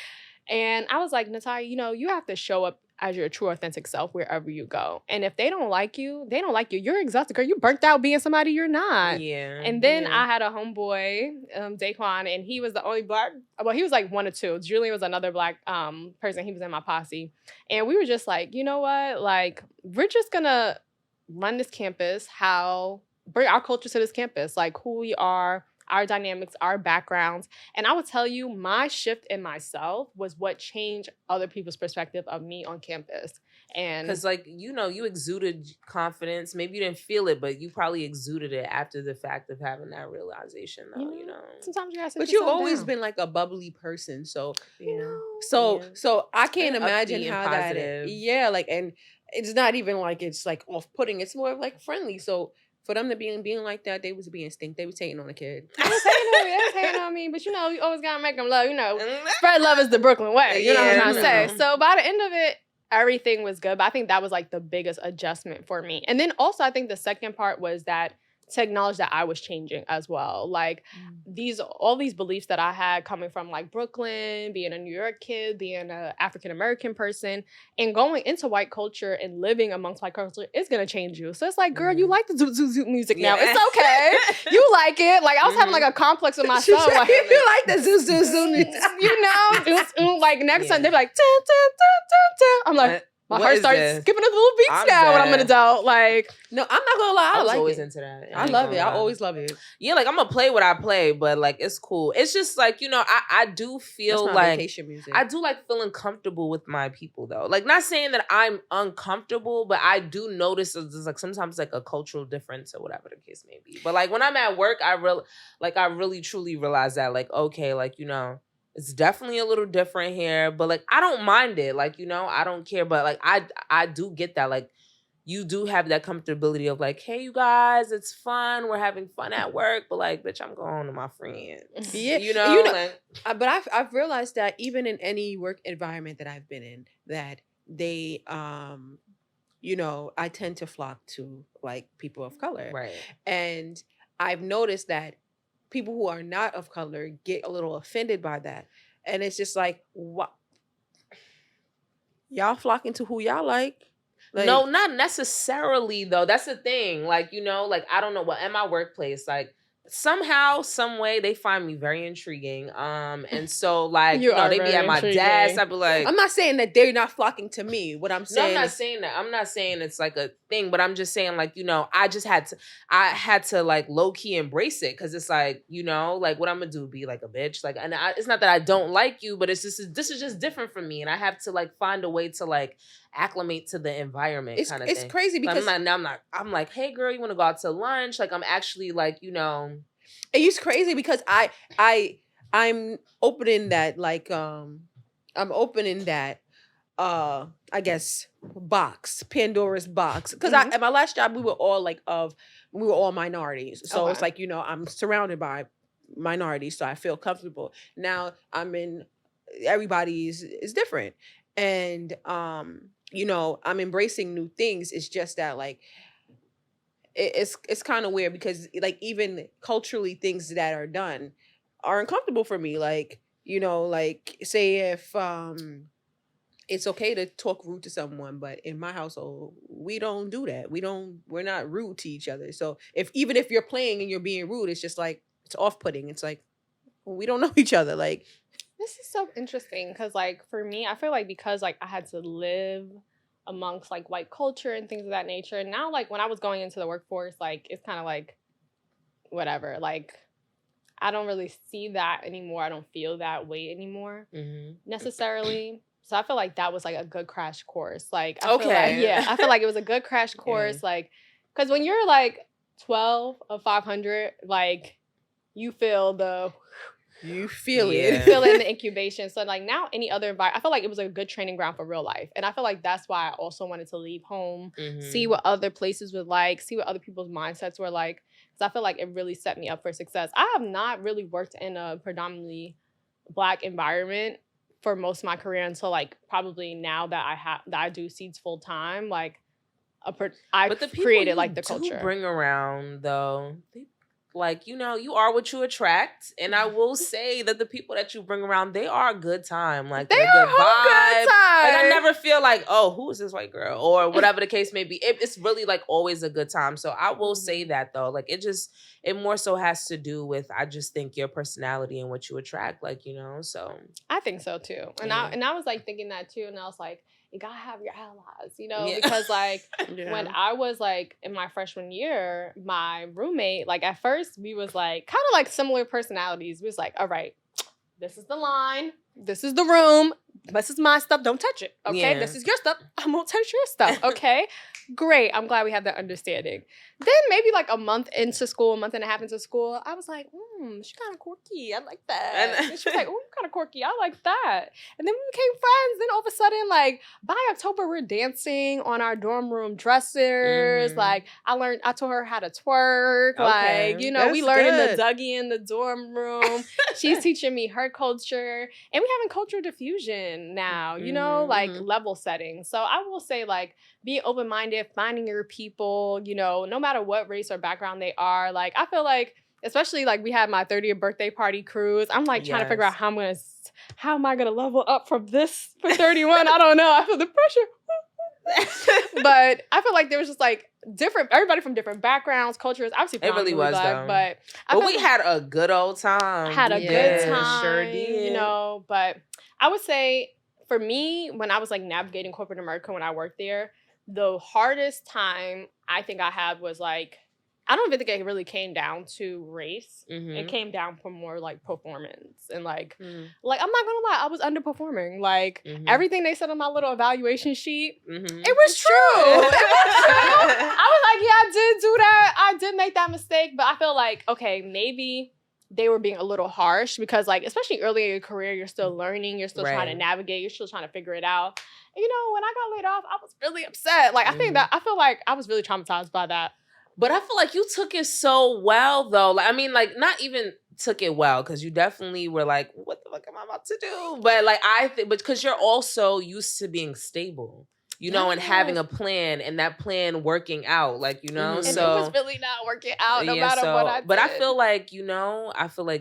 [SPEAKER 3] And I was like, Nitiya, you know, you have to show up as your true authentic self wherever you go. And if they don't like you, they don't like you. You're exhausted, girl. You burnt out being somebody you're not.
[SPEAKER 2] Yeah.
[SPEAKER 3] And then I had a homeboy, Daquan, and he was the only Black, well, he was like one or two. Julian was another Black person. He was in my posse. And we were just like, you know what? Like, we're just gonna run this campus, bring our culture to this campus, like who we are, our dynamics, our backgrounds. And I would tell you, my shift in myself was what changed other people's perspective of me on campus. And
[SPEAKER 2] because like, you know, you exuded confidence. Maybe you didn't feel it, but you probably exuded it after the fact of having that realization, though, you know.
[SPEAKER 3] Sometimes you gotta sit
[SPEAKER 1] But you've
[SPEAKER 3] yourself
[SPEAKER 1] always
[SPEAKER 3] down.
[SPEAKER 1] been like a bubbly person. So,
[SPEAKER 3] You know.
[SPEAKER 1] so I can't
[SPEAKER 2] And
[SPEAKER 1] imagine
[SPEAKER 2] upbeat and
[SPEAKER 1] how that
[SPEAKER 2] positive.
[SPEAKER 1] is. Yeah, like, and it's not even like it's like off-putting. It's more like friendly. So for them to being like that, they was being stink. They was hating on a kid.
[SPEAKER 3] They was hating on me, but you know, you always gotta make them love. You know, spread love is the Brooklyn way. You know what I'm trying to say. So by the end of it, everything was good. But I think that was like the biggest adjustment for me. And then also, I think the second part was that to acknowledge that I was changing as well. Like all these beliefs that I had coming from like Brooklyn, being a New York kid, being an African-American person, and going into white culture and living amongst white culture is gonna change you. So it's like, girl, you like the zoot zoot zoot music now. It's okay. You like it. Like I was having like a complex with myself. Like,
[SPEAKER 1] you like the zoot zoot zoot.
[SPEAKER 3] You know, like next time they be like, dun, dun, dun, dun, dun. I'm like, my heart starts skipping a little beats now when I'm an adult. Like,
[SPEAKER 1] no, I'm not gonna lie.
[SPEAKER 2] I was
[SPEAKER 1] like
[SPEAKER 2] always
[SPEAKER 1] it.
[SPEAKER 2] into that.
[SPEAKER 1] I love it. I always love it.
[SPEAKER 2] Yeah, like I'm gonna play what I play, but like it's cool. It's just like, you know, I do feel
[SPEAKER 1] That's my
[SPEAKER 2] like
[SPEAKER 1] vacation music.
[SPEAKER 2] I do like feeling comfortable with my people though. Like not saying that I'm uncomfortable, but I do notice there's like sometimes like a cultural difference or whatever the case may be. But like when I'm at work, I really truly realize that like, okay, like, you know, it's definitely a little different here, but like I don't mind it. Like, you know, I don't care. But like I do get that. Like you do have that comfortability of like, hey, you guys, it's fun. We're having fun at work. But like, bitch, I'm going to my friends.
[SPEAKER 1] Yeah,
[SPEAKER 2] you know. Like,
[SPEAKER 1] but I've realized that even in any work environment that I've been in, that they you know, I tend to flock to like people of color.
[SPEAKER 2] right.
[SPEAKER 1] And I've noticed that people who are not of color get a little offended by that. And it's just like, what? Y'all flocking to who y'all like?
[SPEAKER 2] No, not necessarily though. That's the thing. Like, you know, like I don't know. Well, in my workplace, like somehow, some way, they find me very intriguing. And so like, you know, they be at my desk. I'd be like,
[SPEAKER 1] I'm not saying that they're not flocking to me. What I'm saying,
[SPEAKER 2] no, I'm not saying that. I'm not saying it's like a thing, but I'm just saying like, you know, I had to like low key embrace it because it's like, you know, like what I'm gonna do, be like a bitch, like, and it's not that I don't like you, but it's just this is just different for me, and I have to like find a way to like acclimate to the enviment. Kind of thing. It's
[SPEAKER 1] crazy because
[SPEAKER 2] I'm like, hey girl, you want to go out to lunch? Like I'm actually like, you know,
[SPEAKER 1] it's crazy because I'm opening that like I'm opening that I guess Pandora's box, because at my last job we were all minorities, so it's like, you know, I'm surrounded by minorities, so I feel comfortable. Now I'm in, everybody is different, and you know, I'm embracing new things. It's just that like it's kind of weird because like even culturally things that are done are uncomfortable for me. Like, you know, like say if it's okay to talk rude to someone, but in my household we don't do that. We're not rude to each other. So even if you're playing and you're being rude, it's just like it's off-putting. It's like, well, we don't know each other. Like,
[SPEAKER 3] This is so interesting because, like, for me, I feel like because, like, I had to live amongst, like, white culture and things of that nature. And now, like, when I was going into the workforce, like, it's kind of like, whatever. Like, I don't really see that anymore. I don't feel that way anymore necessarily. So I feel like that was, like, a good crash course. Like, I feel like, yeah, I feel like it was a good crash course. Like, because when you're, like, 12 of 500, like, you feel the...
[SPEAKER 1] You feel it.
[SPEAKER 3] You feel it in the incubation. So, like, now any other environment, I feel like it was a good training ground for real life. And I feel like that's why I also wanted to leave home, see what other places were like, see what other people's mindsets were like. Because I feel like it really set me up for success. I have not really worked in a predominantly Black environment for most of my career until, like, probably now that I do Seeds full time. Like, I've created, like, the culture.
[SPEAKER 2] Bring around, though, like, you know, you are what you attract. And I will say that the people that you bring around, they are a good time. Like, they're a good vibe.
[SPEAKER 1] Good time.
[SPEAKER 2] Like, I never feel like, oh, who is this white girl? Or whatever the case may be. It's really, like, always a good time. So I will say that, though. Like, it more so has to do with, I just think, your personality and what you attract. Like, you know, so.
[SPEAKER 3] I think so, too. And I was, like, thinking that, too. And I was like, you gotta have your allies, you know, because, like, when I was, like, in my freshman year, my roommate, like, at first we was, like, kind of like similar personalities. We was like, all right, this is the line, this is the room, this is my stuff, don't touch it, okay? This is your stuff, I won't touch your stuff, okay? Great, I'm glad we have that understanding. Then maybe like a month into school, a month and a half into school, I was like, she's kind of quirky. I like that. And she was like, you're kind of quirky. I like that. And then we became friends. Then all of a sudden, like, by October, we're dancing on our dorm room dressers. Like, I told her how to twerk. Okay. Like, you know, we learning the Dougie in the dorm room. She's teaching me her culture. And we having cultural diffusion now, you know, like level setting. So I will say, like, being open-minded, finding your people, you know, no matter what race or background they are. Like, I feel like, especially, like, we had my 30th birthday party cruise. I'm, like, trying to figure out how am I going to level up from this for 31? I don't know. I feel the pressure. But I feel like there was just, like, everybody from different backgrounds, cultures. Obviously,
[SPEAKER 2] it really was,
[SPEAKER 3] Black,
[SPEAKER 2] though.
[SPEAKER 3] but
[SPEAKER 2] we had a good old time.
[SPEAKER 3] Had a good time.
[SPEAKER 2] Sure did.
[SPEAKER 3] You know, but I would say, for me, when I was, like, navigating corporate America when I worked there, the hardest time I think I had was, like, I don't even think it really came down to race. It came down from more, like, performance. And, like, like, I'm not going to lie, I was underperforming. Like, everything they said on my little evaluation sheet, it was true. It was true. I was like, yeah, I did do that. I did make that mistake. But I feel like, okay, maybe they were being a little harsh because, like, especially early in your career, you're still learning. You're still trying to navigate. You're still trying to figure it out. And, you know, when I got laid off, I was really upset. Like, I feel like I was really traumatized by that.
[SPEAKER 2] But I feel like you took it so well, though. Like, I mean, like, not even took it well, because you definitely were like, what the fuck am I about to do? But, like, but because you're also used to being stable, you know, and having a plan, and that plan working out, like, you know,
[SPEAKER 3] and
[SPEAKER 2] so
[SPEAKER 3] it was really not working out, no matter what I did.
[SPEAKER 2] But I feel like, you know,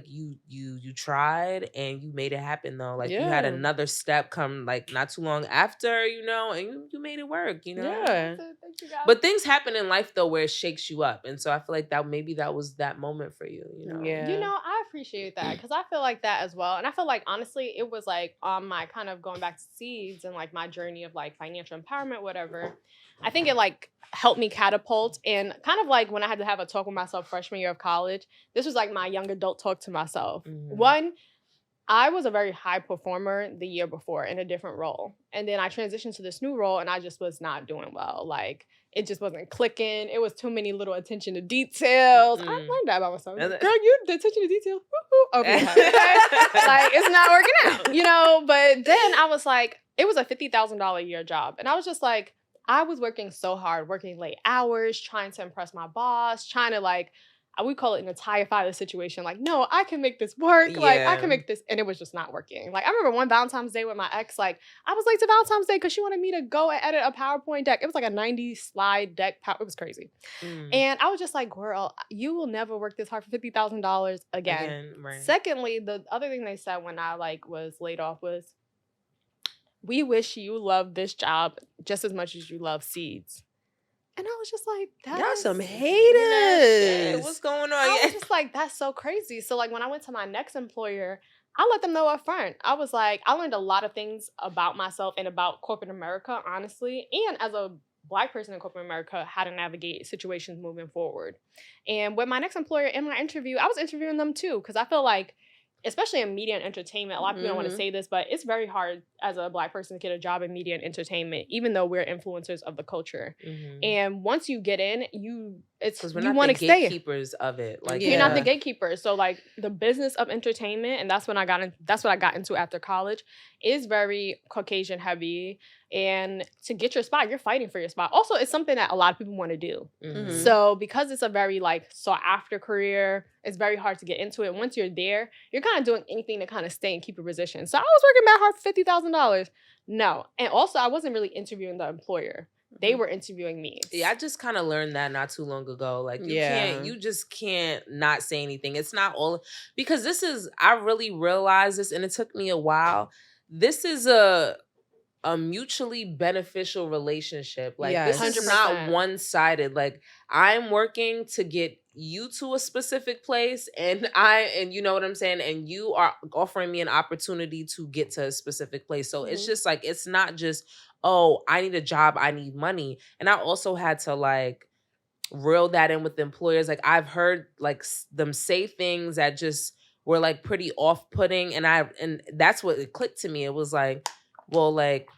[SPEAKER 2] you tried and you made it happen, though. Like, you had another step come, like, not too long after, you know, and you made it work, you know.
[SPEAKER 1] Yeah.
[SPEAKER 3] Thank you, guys.
[SPEAKER 2] But things happen in life, though, where it shakes you up, and so I feel like that was that moment for you, you know.
[SPEAKER 1] Yeah.
[SPEAKER 3] You know, I appreciate that because I feel like that as well, and I feel like, honestly, it was like on my kind of going back to Seeds and, like, my journey of, like, financial empowerment, whatever. I think it, like, helped me catapult, and kind of like when I had to have a talk with myself freshman year of college, this was like my young adult talk to myself. One, I was a very high performer the year before in a different role. And then I transitioned to this new role and I just was not doing well. Like, it just wasn't clicking. It was too many little attention to details. I learned that about myself. Girl, you the attention to details. Okay. Like, it's not working out, you know? But then I was like, it was a $50,000 a year job. And I was just like, I was working so hard, working late hours, trying to impress my boss, trying to, like, we call it Nitiya the situation. Like, no, I can make this work. Like, I can make this. And it was just not working. Like, I remember one Valentine's Day with my ex, like, I was late to Valentine's Day because she wanted me to go and edit a PowerPoint deck. It was like a 90 slide deck. It was crazy. And I was just like, girl, you will never work this hard for $50,000 again. Right. Secondly, the other thing they said when I, like, was laid off was, we wish you loved this job just as much as you love Seeds. And I was just like,
[SPEAKER 1] that's some haters.
[SPEAKER 2] What's going on?
[SPEAKER 3] I was just like, that's so crazy. So, like, when I went to my next employer, I let them know up front. I was like, I learned a lot of things about myself and about corporate America, honestly, and as a Black person in corporate America, how to navigate situations moving forward. And with my next employer in my interview, I was interviewing them too, because I feel like, especially in media and entertainment, a lot of people don't want to say this, but it's very hard as a Black person to get a job in media and entertainment, even though we're influencers of the culture. And once you get in, you
[SPEAKER 2] want to stay. Gatekeepers of it, like
[SPEAKER 3] you're not the gatekeeper. So like the business of entertainment, and that's what I got into after college, is very Caucasian heavy. And to get your spot, you're fighting for your spot. Also, it's something that a lot of people want to do. So because it's a very like sought after career, it's very hard to get into it. Once you're there, you're kind of doing anything to kind of stay and keep your position. So I was working mad hard for $50,000. No. And also I wasn't really interviewing the employer. They were interviewing me.
[SPEAKER 2] Yeah, I just kind of learned that not too long ago. Like, you just can't not say anything. It's not all, because I really realized this, and it took me a while. This is a mutually beneficial relationship. Like, this is
[SPEAKER 3] 100%.
[SPEAKER 2] not one-sided. Like, I'm working to get you to a specific place, and you know what I'm saying, and you are offering me an opportunity to get to a specific place. So it's just like, it's not just, oh, I need a job, I need money. And I also had to like reel that in with employers. Like, I've heard like them say things that just were like pretty off-putting, and that's what it clicked to me. It was like, well, like,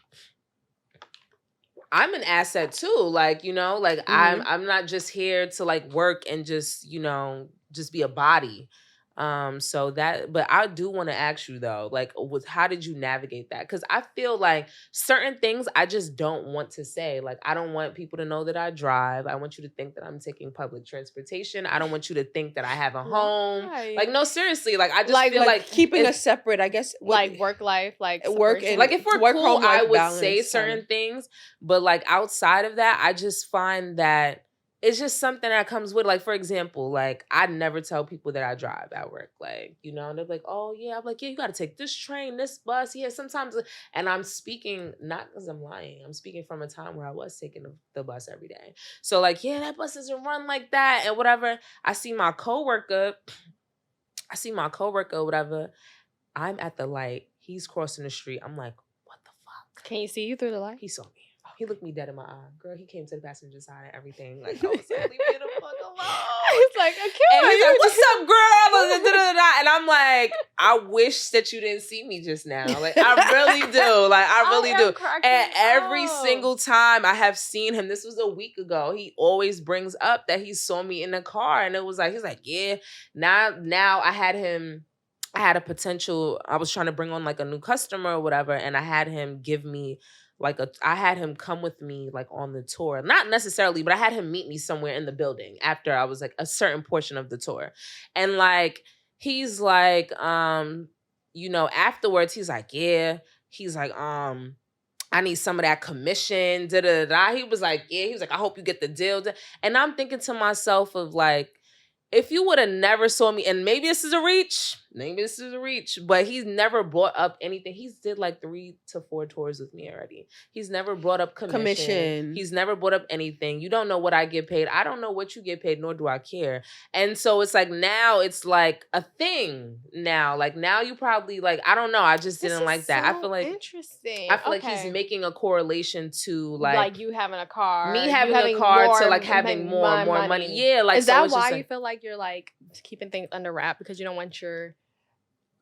[SPEAKER 2] I'm an asset too. Like, you know, like I'm not just here to like work and just, you know, just be a body. So that, but I do want to ask you though, like, how did you navigate that? Because I feel like certain things I just don't want to say. Like, I don't want people to know that I drive. I want you to think that I'm taking public transportation. I don't want you to think that I have a home.
[SPEAKER 3] Right.
[SPEAKER 2] Like, no, seriously. Like, I just feel like
[SPEAKER 1] keeping us separate, I guess.
[SPEAKER 3] Like work life, like
[SPEAKER 1] work and
[SPEAKER 2] like if we're
[SPEAKER 1] work,
[SPEAKER 2] cool, I would
[SPEAKER 1] balance,
[SPEAKER 2] say certain things. But like outside of that, I just find that it's just something that comes with, like, for example, like, I never tell people that I drive at work. Like, you know, they're like, oh, yeah. I'm like, yeah, you got to take this train, this bus. Yeah, sometimes. And I'm speaking, not because I'm lying. I'm speaking from a time where I was taking the bus every day. So, like, yeah, that bus doesn't run like that and whatever. I see my coworker, whatever. I'm at the light. He's crossing the street. I'm like, what the fuck?
[SPEAKER 3] Can you see you through the light?
[SPEAKER 2] He saw me. He looked me dead in my eye. Girl, he came to the passenger side and everything. Like, I was like, leave me the fuck alone.
[SPEAKER 3] He's like,
[SPEAKER 2] and he's like, what's up, girl? And I'm like, I wish that you didn't see me just now. Like, I really do. Like, I really do. And every single time I have seen him, this was a week ago, he always brings up that he saw me in the car. And it was like, he's like, yeah, now I had a potential, I was trying to bring on like a new customer or whatever. And I had him give me I had him come with me like on the tour. Not necessarily, but I had him meet me somewhere in the building after I was like a certain portion of the tour. And like, he's like, you know, afterwards, he's like, yeah. He's like, I need some of that commission. He was like, yeah. He was like, I hope you get the deal. And I'm thinking to myself of like, if you would have never saw me, and maybe this is a reach, but he's never brought up anything. He's did like 3 to 4 tours with me already. He's never brought up commission. He's never brought up anything. You don't know what I get paid. I don't know what you get paid, nor do I care. And so it's like, now it's like a thing now. Like, now you probably like, I don't know. I just didn't like that.
[SPEAKER 3] So
[SPEAKER 2] I feel like
[SPEAKER 3] interesting.
[SPEAKER 2] I feel like he's making a correlation to like
[SPEAKER 3] you having a car,
[SPEAKER 2] me having a car to like having more money. Yeah, like,
[SPEAKER 3] is that why you feel like you're like keeping things under wrap, because you don't want your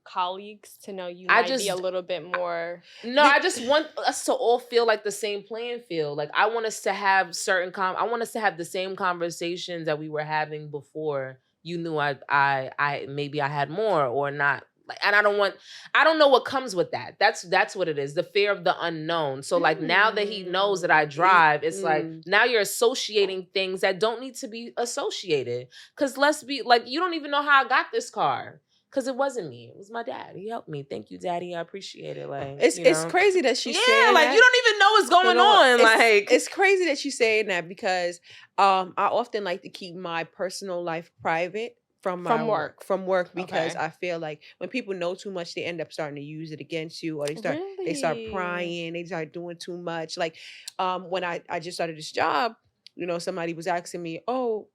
[SPEAKER 3] colleagues to know you might be a little bit more?
[SPEAKER 2] No, I just want us to all feel like the same playing field. Like, I want us to have I want us to have the same conversations that we were having before you knew I maybe I had more or not. Like, and I don't know what comes with that. That's what it is. The fear of the unknown. So like, now that he knows that I drive, it's like, now you're associating things that don't need to be associated. Cause let's be like, you don't even know how I got this car. Cause it wasn't me. It was my dad. He helped me. Thank you, Daddy. I appreciate it. Like,
[SPEAKER 1] it's crazy that she's saying
[SPEAKER 2] like
[SPEAKER 1] that.
[SPEAKER 2] You don't even know what's going on. Like,
[SPEAKER 1] it's crazy that she's saying that, because I often like to keep my personal life private from work, because I feel like when people know too much, they end up starting to use it against you, or they start prying, they start doing too much. Like, when I just started this job, you know, somebody was asking me, oh,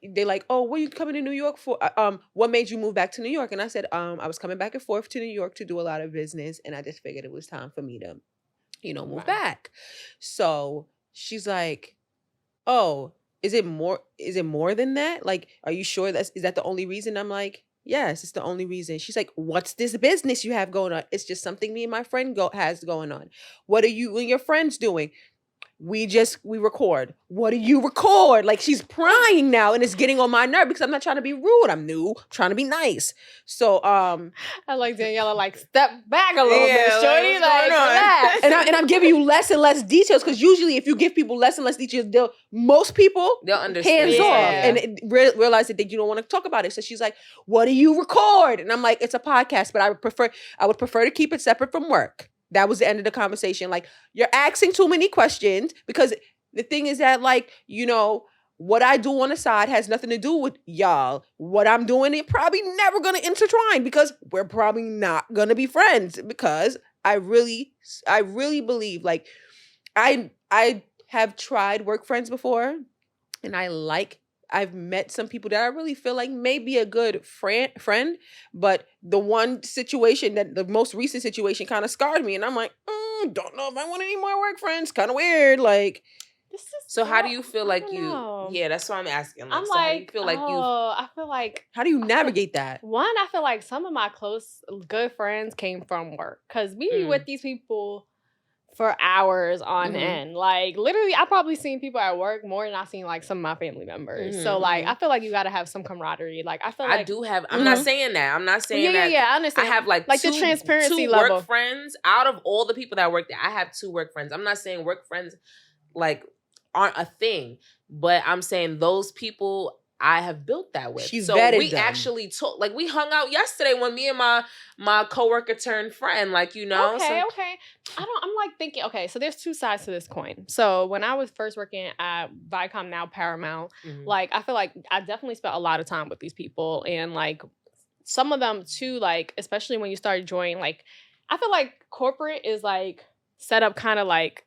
[SPEAKER 1] they're like, oh, what are you coming to New York for? What made you move back to New York? And I said, I was coming back and forth to New York to do a lot of business, and I just figured it was time for me to, move back. So she's like, oh, is it more than that? Like, are you sure is that the only reason? I'm like, yes, it's the only reason. She's like, what's this business you have going on? It's just something me and my friend has going on. What are you and your friends doing? We record. What do you record? Like, she's prying now, and it's getting on my nerve because I'm not trying to be rude. I'm new, I'm trying to be nice. So
[SPEAKER 3] I like Daniela, like, step back a little bit, shorty, like, relax.
[SPEAKER 1] And I'm giving you less and less details, because usually if you give people less and less details, most people
[SPEAKER 2] they'll understand.
[SPEAKER 1] Hands off and realize that you don't want to talk about it. So she's like, what do you record? And I'm like, it's a podcast, but I would prefer to keep it separate from work. That was the end of the conversation. Like, you're asking too many questions, because the thing is that, like, what I do on the side has nothing to do with y'all. What I'm doing, it probably never going to intertwine, because we're probably not going to be friends, because I really believe, like, I have tried work friends before, and I've met some people that I really feel like may be a good friend, but the most recent situation kind of scarred me, and I'm like, don't know if I want any more work friends. Kind of weird, like.
[SPEAKER 2] So how do you feel like you? Yeah, that's what I'm asking. Like,
[SPEAKER 3] I'm
[SPEAKER 2] so
[SPEAKER 3] like,
[SPEAKER 2] how do you feel like
[SPEAKER 3] I feel like.
[SPEAKER 1] How do you navigate that?
[SPEAKER 3] One, I feel like some of my close, good friends came from work, because we be with these people for hours on end. Like, literally, I probably seen people at work more than I've seen, like, some of my family members. So, like, I feel like you got to have some camaraderie. Like, I feel like...
[SPEAKER 2] I do have... I'm not saying that. I'm not saying that.
[SPEAKER 3] Yeah, I understand.
[SPEAKER 2] I have, like
[SPEAKER 3] the transparency
[SPEAKER 2] two
[SPEAKER 3] level.
[SPEAKER 2] Work friends. Out of all the people that work there, I have 2 work friends. I'm not saying work friends, like, aren't a thing. But I'm saying those people... I have built that with.
[SPEAKER 1] She's
[SPEAKER 2] so
[SPEAKER 1] vetted
[SPEAKER 2] we
[SPEAKER 1] them.
[SPEAKER 2] Actually talked, like, we hung out yesterday when me and my coworker turned friend, like,
[SPEAKER 3] Okay. I'm like thinking, okay, so there's 2 sides to this coin. So when I was first working at Viacom, now Paramount, like, I feel like I definitely spent a lot of time with these people, and, like, some of them too, like, especially when you start enjoying, like, I feel like corporate is, like, set up kind of like,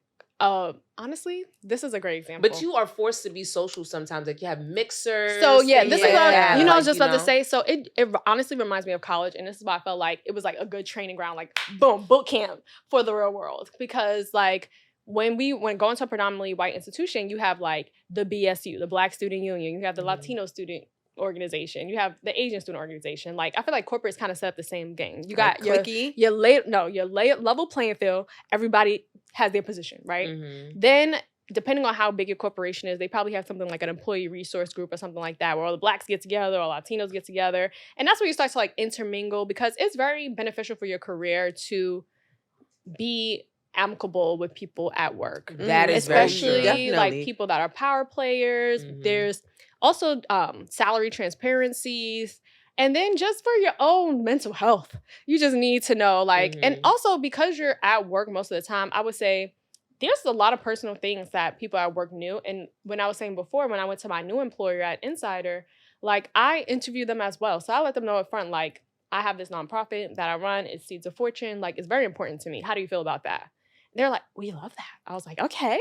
[SPEAKER 3] honestly, this is a great example.
[SPEAKER 2] But you are forced to be social sometimes. Like, you have mixers.
[SPEAKER 3] So yeah, this is what I was just about to say. So it honestly reminds me of college, and this is why I felt like it was like a good training ground, like, boom, boot camp for the real world. Because, like, when going to a predominantly white institution, you have, like, the BSU, the Black Student Union, you have the Latino student organization, you have the Asian student organization. Like, I feel like corporate's kind of set up the same game. You got your level playing field. Everybody has their position, right? Then, depending on how big your corporation is, they probably have something like an employee resource group or something like that, where all the Blacks get together, all Latinos get together, and that's where you start to, like, intermingle, because it's very beneficial for your career to be amicable with people at work.
[SPEAKER 2] That is
[SPEAKER 3] especially
[SPEAKER 2] very true.
[SPEAKER 3] Like, people that are power players. There's also salary transparencies. And then just for your own mental health, you just need to know, like, and also because you're at work most of the time, I would say there's a lot of personal things that people at work knew. And when I was saying before, when I went to my new employer at Insider, like, I interviewed them as well. So I let them know up front, like, I have this nonprofit that I run. It's Seeds of Fortune. Like, it's very important to me. How do you feel about that? They're like, we love that. I was like, okay,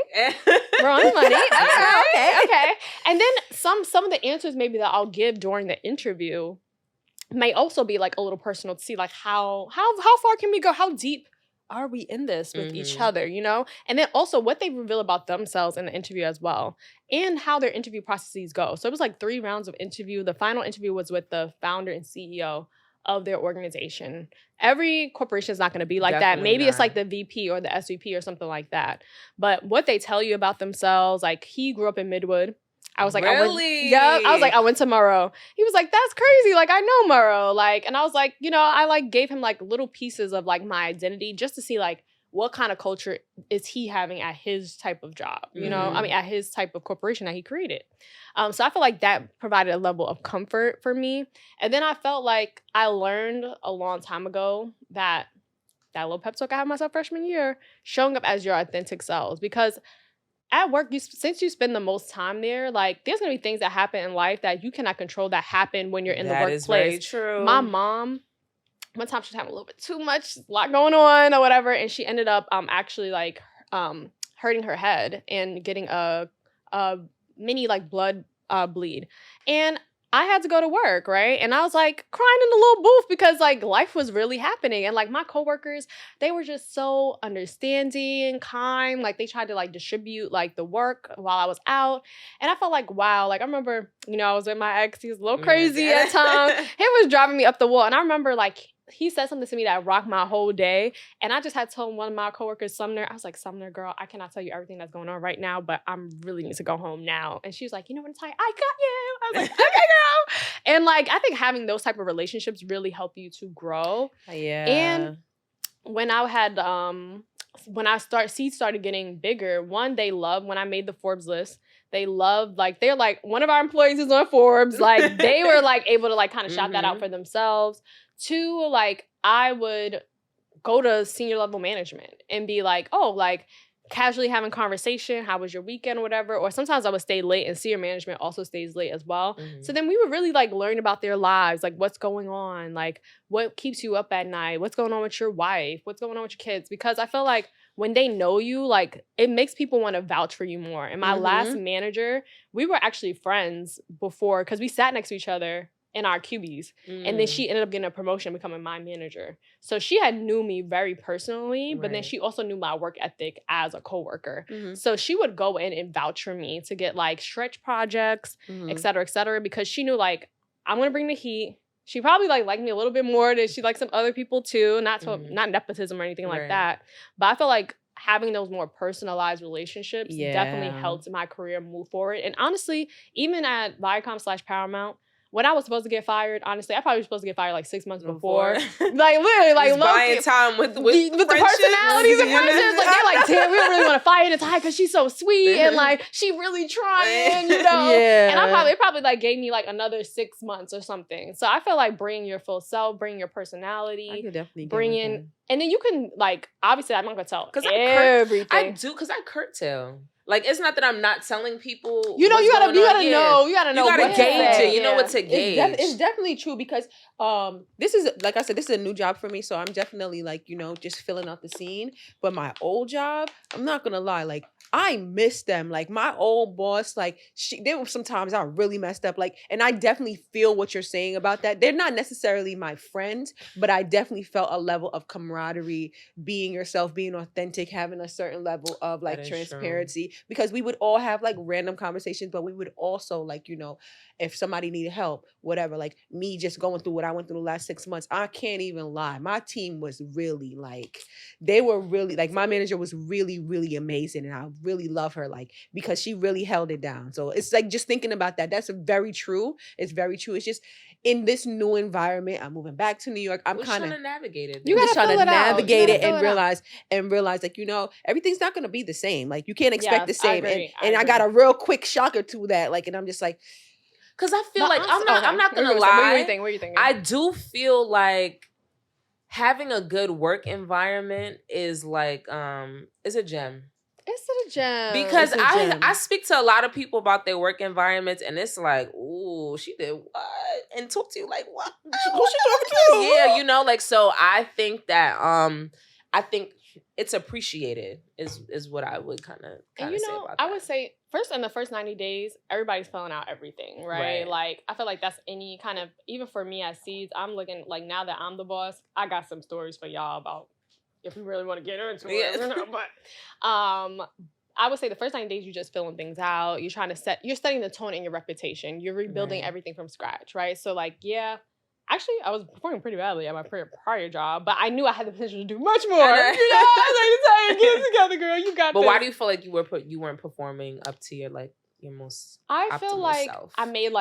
[SPEAKER 3] we're on the money. Okay. And then some of the answers maybe that I'll give during the interview may also be, like, a little personal, to see, like, how far can we go? How deep are we in this with each other, And then also what they reveal about themselves in the interview as well, and how their interview processes go. So it was like 3 rounds of interview. The final interview was with the founder and CEO of their organization. Every corporation is not going to be like that. Maybe it's like the VP or the SVP or something like that. But what they tell you about themselves, like, he grew up in Midwood. I was like,
[SPEAKER 2] really?
[SPEAKER 3] I went to Murrow. He was like, that's crazy. Like, I know Murrow. Like, and I was like, I, like, gave him, like, little pieces of, like, my identity, just to see, like, what kind of culture is he having at his type of job, I mean, at his type of corporation that he created. So I feel like that provided a level of comfort for me. And then I felt like I learned a long time ago that little pep talk I had myself freshman year, showing up as your authentic selves. Because at work, since you spend the most time there, like, there's going to be things that happen in life that you cannot control that happen when you're in the workplace.
[SPEAKER 2] That is very true.
[SPEAKER 3] My mom, one time she was having a little bit too much, a lot going on or whatever, and she ended up actually, like, hurting her head and getting a mini, like, blood bleed. And I had to go to work, right? And I was like crying in the little booth because like life was really happening. And like my coworkers, they were just so understanding, kind. Like they tried to like distribute like the work while I was out. And I felt like, wow, like I remember, I was with my ex, he was a little crazy at times. He was driving me up the wall. And I remember like he said something to me that rocked my whole day. And I just had told one of my coworkers, Sumner, I was like, Sumner, girl, I cannot tell you everything that's going on right now, but I'm really need to go home now. And she was like, you know what, Nitiya, I got you. I was like, okay, girl. And like, I think having those type of relationships really help you to grow.
[SPEAKER 2] Yeah.
[SPEAKER 3] And when I had, Seeds started getting bigger, one, they loved when I made the Forbes list. They loved, like, they're like, one of our employees is on Forbes. Like, they were like able to like kind of shout that out for themselves. Two, like, I would go to senior level management and be like, oh, like, casually having conversation, how was your weekend or whatever. Or sometimes I would stay late and senior management also stays late as well. So then we would really like learn about their lives, like what's going on, like what keeps you up at night, what's going on with your wife, what's going on with your kids. Because I feel like when they know you, like it makes people want to vouch for you more. And my last manager, we were actually friends before because we sat next to each other in our QBs. And then she ended up getting a promotion, becoming my manager. So she had knew me very personally, but then she also knew my work ethic as a coworker. So she would go in and vouch for me to get like stretch projects, et cetera, because she knew like, I'm going to bring the heat. She probably like liked me a little bit more than she liked some other people too. Not nepotism or anything like that. But I feel like having those more personalized relationships definitely helped my career move forward. And honestly, even at Viacom/Paramount, when I was supposed to get fired, honestly, I probably was supposed to get fired like 6 months before. Like literally, like
[SPEAKER 2] buying time with the
[SPEAKER 3] personalities and friendships. Like they're like, damn, we don't really want to fire Nitiya because she's so sweet and like she really trying, And it probably like gave me like another 6 months or something. So I feel like bring your full self, bring your personality,
[SPEAKER 1] I could definitely
[SPEAKER 3] bring in, and then you can like obviously I'm not gonna tell
[SPEAKER 2] everything. I do because I curtail. Like, it's not that I'm not telling people.
[SPEAKER 3] You gotta know.
[SPEAKER 2] You gotta gauge it. You know what to gauge.
[SPEAKER 1] It's definitely true because this is, like I said, this is a new job for me. So I'm definitely like, just filling out the scene. But my old job, I'm not gonna lie, like I miss them. Like my old boss, like there were some times I really messed up. Like, and I definitely feel what you're saying about that. They're not necessarily my friends, but I definitely felt a level of camaraderie, being yourself, being authentic, having a certain level of like transparency. True. Because we would all have like random conversations, but we would also like, if somebody needed help, whatever, like me just going through what I went through the last 6 months, I can't even lie. My team was really like, they were really like, my manager was really, really amazing. And I really love her, like, because she really held it down. So it's like, just thinking about that, that's very true. It's very true. It's just in this new environment, I'm moving back to New York. I'm kind of
[SPEAKER 2] trying to navigate it.
[SPEAKER 1] You gotta trying to navigate it and realize like, everything's not going to be the same. Like you can't expect the same. I got a real quick shocker to that. Like, and I'm just like,
[SPEAKER 2] because I feel like I'm not gonna lie.
[SPEAKER 3] What are you thinking?
[SPEAKER 2] I do feel like having a good work environment is like is a gem.
[SPEAKER 3] It's a gem.
[SPEAKER 2] Because I speak to a lot of people about their work environments, and it's like, ooh, she did what? And talk to you like, what? Who's she talking to? Yeah, like, so I think that I think it's appreciated is what I would kind of say about that.
[SPEAKER 3] I would say first in the first 90 days, everybody's filling out everything, right? Like I feel like that's any kind of, even for me as Seeds, I'm looking like now that I'm the boss, I got some stories for y'all about if we really want to get into it. But I would say the first 90 days, you're just filling things out. You're setting the tone in your reputation. You're rebuilding everything from scratch, right? So like, actually, I was performing pretty badly at my prior job, but I knew I had the potential to do much more. I was like, get it together, girl. You got this.
[SPEAKER 2] But why do you feel like you weren't performing up to your most
[SPEAKER 3] I feel like
[SPEAKER 2] self?
[SPEAKER 3] I made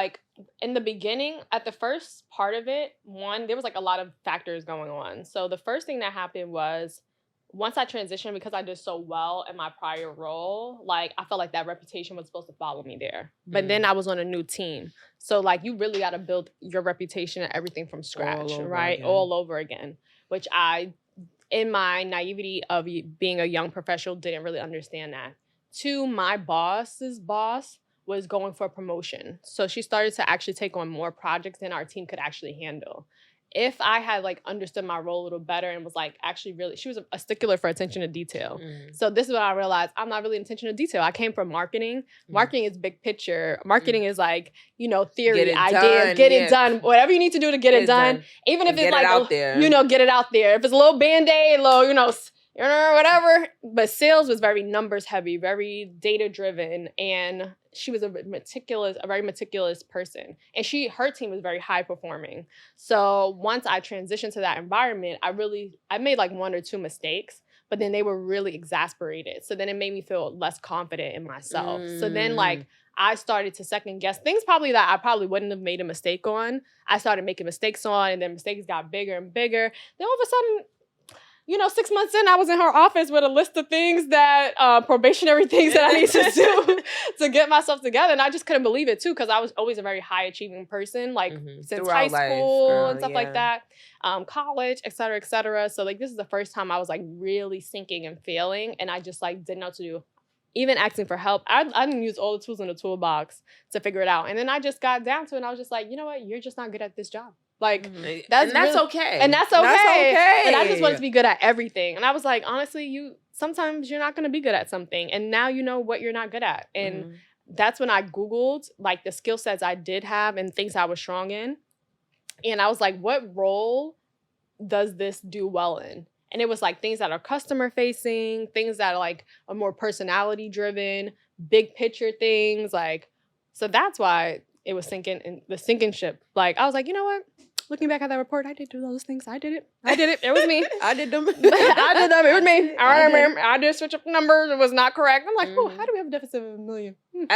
[SPEAKER 3] in the beginning, at the first part of it, there was a lot of factors going on. So the first thing that happened was once I transitioned, because I did so well in my prior role, I felt like that reputation was supposed to follow me there. But then I was on a new team. So you really got to build your reputation and everything from scratch, all over again, which I, in my naivety of being a young professional, didn't really understand that. Two, my boss's boss was going for a promotion. So she started to actually take on more projects than our team could actually handle. if I had like understood my role a little better and was like actually really, she was a stickler for attention to detail. So this is what I realized. I'm not really attention to detail. I came from marketing. Marketing is big picture. Marketing is like, you know, theory, ideas, get it done. Whatever you need to do to get it done. Even if it's like, out there. You know, get it out there. If it's a little Band-Aid, little, you know, whatever. But sales was very numbers heavy, very data driven, and she was a very meticulous person. And her team was very high performing. So once I transitioned to that environment, I made like 1 or 2 mistakes, but then they were really exasperated. So then it made me feel less confident in myself. So then like I started to second guess things that I probably wouldn't have made a mistake on. I started making mistakes on, and then mistakes got bigger and bigger. Then all of a sudden, you know, 6 months in, I was in her office with a list of things that, probationary things that I need to do to get myself together. And I just couldn't believe it, too, because I was always a very high achieving person, like since throughout high school and stuff like that, college, et cetera, et cetera. So, like, this is the first time I was, like, really sinking and failing. And I just, like, didn't know what to do. Even asking for help, I didn't use all the tools in the toolbox to figure it out. And then I just got down to it, and I was just like, you know what? You're just not good at this job. Like, that's okay. And that's okay. And I just wanted to be good at everything. And I was like, honestly, sometimes you're not going to be good at something. And now you know what you're not good at. And that's when I Googled, like, the skill sets I did have and things I was strong in. And I was like, what role does this do well in? And it was like things that are customer facing, things that are like are more personality driven, big picture things. Like, so that's why it was the sinking ship. Like, I was like, you know what? Looking back at that report, I did do those things. I did it. It was me.
[SPEAKER 1] I did them.
[SPEAKER 3] I did them. It was me. I remember. I did switch up numbers. It was not correct. I'm like, oh, how do we have a deficit of $1 million? Like,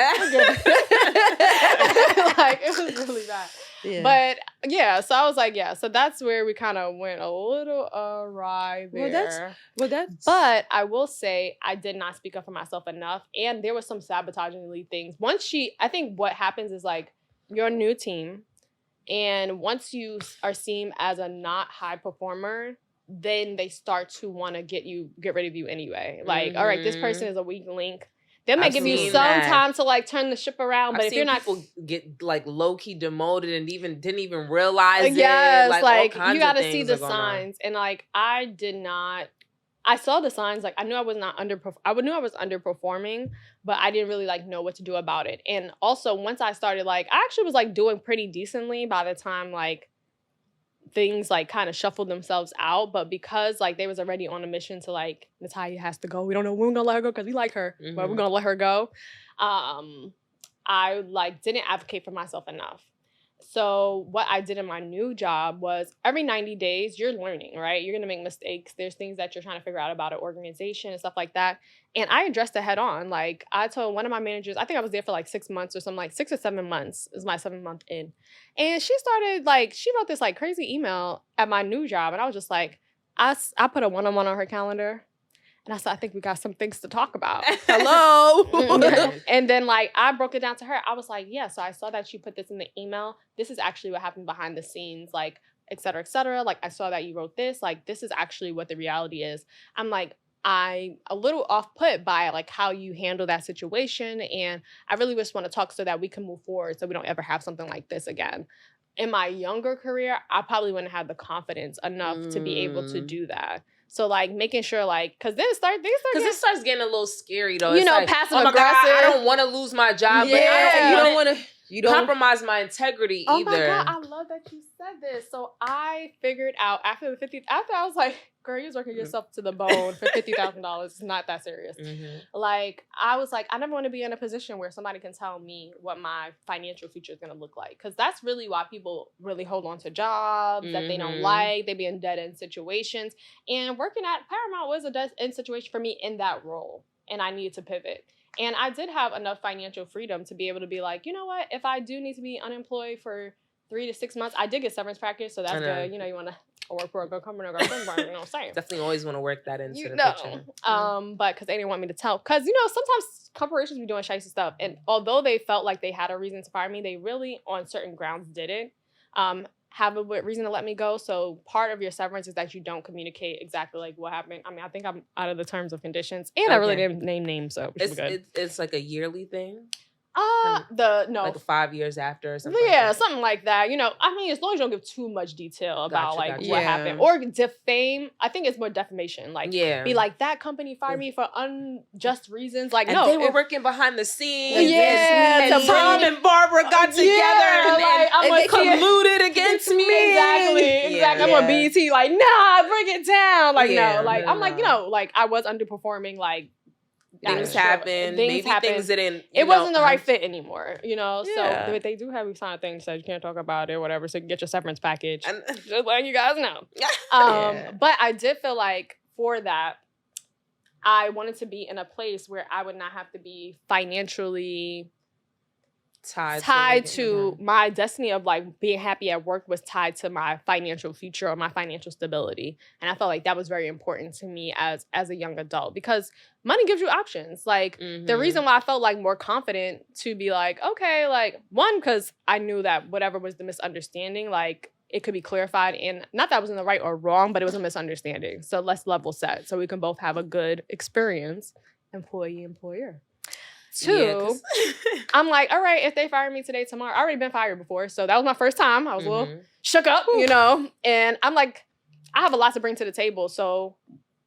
[SPEAKER 3] it was really bad. Yeah. But yeah, so I was like, yeah. So that's where we kind of went a little awry there. But I will say I did not speak up for myself enough, and there was some sabotaging things. I think what happens is like you're a new team. And once you are seen as a not high performer, then they start to want to get rid of you anyway. Like, all right, this person is a weak link. They might give you some time to like turn the ship around, but if you're not,
[SPEAKER 2] people get like low key demoted and didn't even realize it.
[SPEAKER 3] Yes, like you got to see the signs. And like I did not. I saw the signs, like I knew I was underperforming, but I didn't really like know what to do about it. And also once I started, like I actually was like doing pretty decently by the time like things like kind of shuffled themselves out. But because like they was already on a mission to like, Nitiya has to go. We don't know when we're gonna let her go because we like her, but we're gonna let her go. I like didn't advocate for myself enough. So what I did in my new job was every 90 days, you're learning, right? You're going to make mistakes. There's things that you're trying to figure out about an organization and stuff like that. And I addressed it head on. Like I told one of my managers, I think I was there for like 6 months or something, like 6 or 7 months is my 7th month in. And she wrote this like crazy email at my new job. And I was just like, I put a one-on-one on her calendar. And I said, I think we got some things to talk about.
[SPEAKER 1] Hello.
[SPEAKER 3] And then like I broke it down to her. I was like, yeah, so I saw that you put this in the email. This is actually what happened behind the scenes, like, et cetera, et cetera. Like I saw that you wrote this. Like this is actually what the reality is. I'm like, I'm a little off put by like how you handle that situation. And I really just want to talk so that we can move forward so we don't ever have something like this again. In my younger career, I probably wouldn't have the confidence enough to be able to do that. So, like, making sure, like, because then it starts
[SPEAKER 2] getting a little scary, though.
[SPEAKER 3] You know,
[SPEAKER 2] like,
[SPEAKER 3] passive
[SPEAKER 2] aggressive.
[SPEAKER 3] God,
[SPEAKER 2] I don't want to lose my job, but I don't want to compromise my integrity either.
[SPEAKER 3] Oh, my God. I love that you said this. So, I figured out after I was like, girl, you're working yourself to the bone for $50,000. It's not that serious. Like, I was like, I never want to be in a position where somebody can tell me what my financial future is going to look like. Because that's really why people really hold on to jobs that they don't like. They be in dead-end situations. And working at Paramount was a dead-end situation for me in that role. And I needed to pivot. And I did have enough financial freedom to be able to be like, you know what? If I do need to be unemployed for 3 to 6 months, I did get severance package. So that's good. You know, you want to work for a good company or a good firm, you know what I'm saying?
[SPEAKER 2] Definitely always want to work that into the picture.
[SPEAKER 3] But because they didn't want me to tell. Because, you know, sometimes corporations be doing shady stuff. And although they felt like they had a reason to fire me, they really, on certain grounds, didn't have a reason to let me go. So part of your severance is that you don't communicate exactly like what happened. I mean, I think I'm out of the terms of conditions. And I really didn't name names, so we should be good.
[SPEAKER 2] It's like a yearly thing? Like 5 years after or something.
[SPEAKER 3] Yeah,
[SPEAKER 2] like that.
[SPEAKER 3] something like that. I mean, as long as you don't give too much detail about what
[SPEAKER 1] Yeah.
[SPEAKER 3] happened or defame. I think it's more defamation. Like, be like, that company fired me for unjust reasons. Like,
[SPEAKER 2] and
[SPEAKER 3] no,
[SPEAKER 2] they were working behind the scenes.
[SPEAKER 3] Yeah,
[SPEAKER 2] and Tom and Barbara got together and they colluded against me.
[SPEAKER 3] Exactly. I'm on BET. Like, nah, bring it down. Like, no, like I'm like, like I was underperforming. Like.
[SPEAKER 2] Things happened. Maybe things didn't.
[SPEAKER 3] It wasn't the right fit anymore,
[SPEAKER 1] Yeah.
[SPEAKER 3] So they do have these kind of things that you can't talk about it, whatever. So you can get your severance package. Just letting you guys know. But I did feel like for that, I wanted to be in a place where I would not have to be financially tied to my destiny of like being happy at work was tied to my financial future or my financial stability. And I felt like that was very important to me as a young adult because money gives you options. Like the reason why I felt like more confident to be like, okay, like one, because I knew that whatever was the misunderstanding, like it could be clarified, and not that I was in the right or wrong, but it was a misunderstanding. So let's level set so we can both have a good experience, employee-employer. Two, I'm like, all right, if they fire me today, tomorrow, I already been fired before. So that was my first time. I was a little shook up, and I'm like, I have a lot to bring to the table. So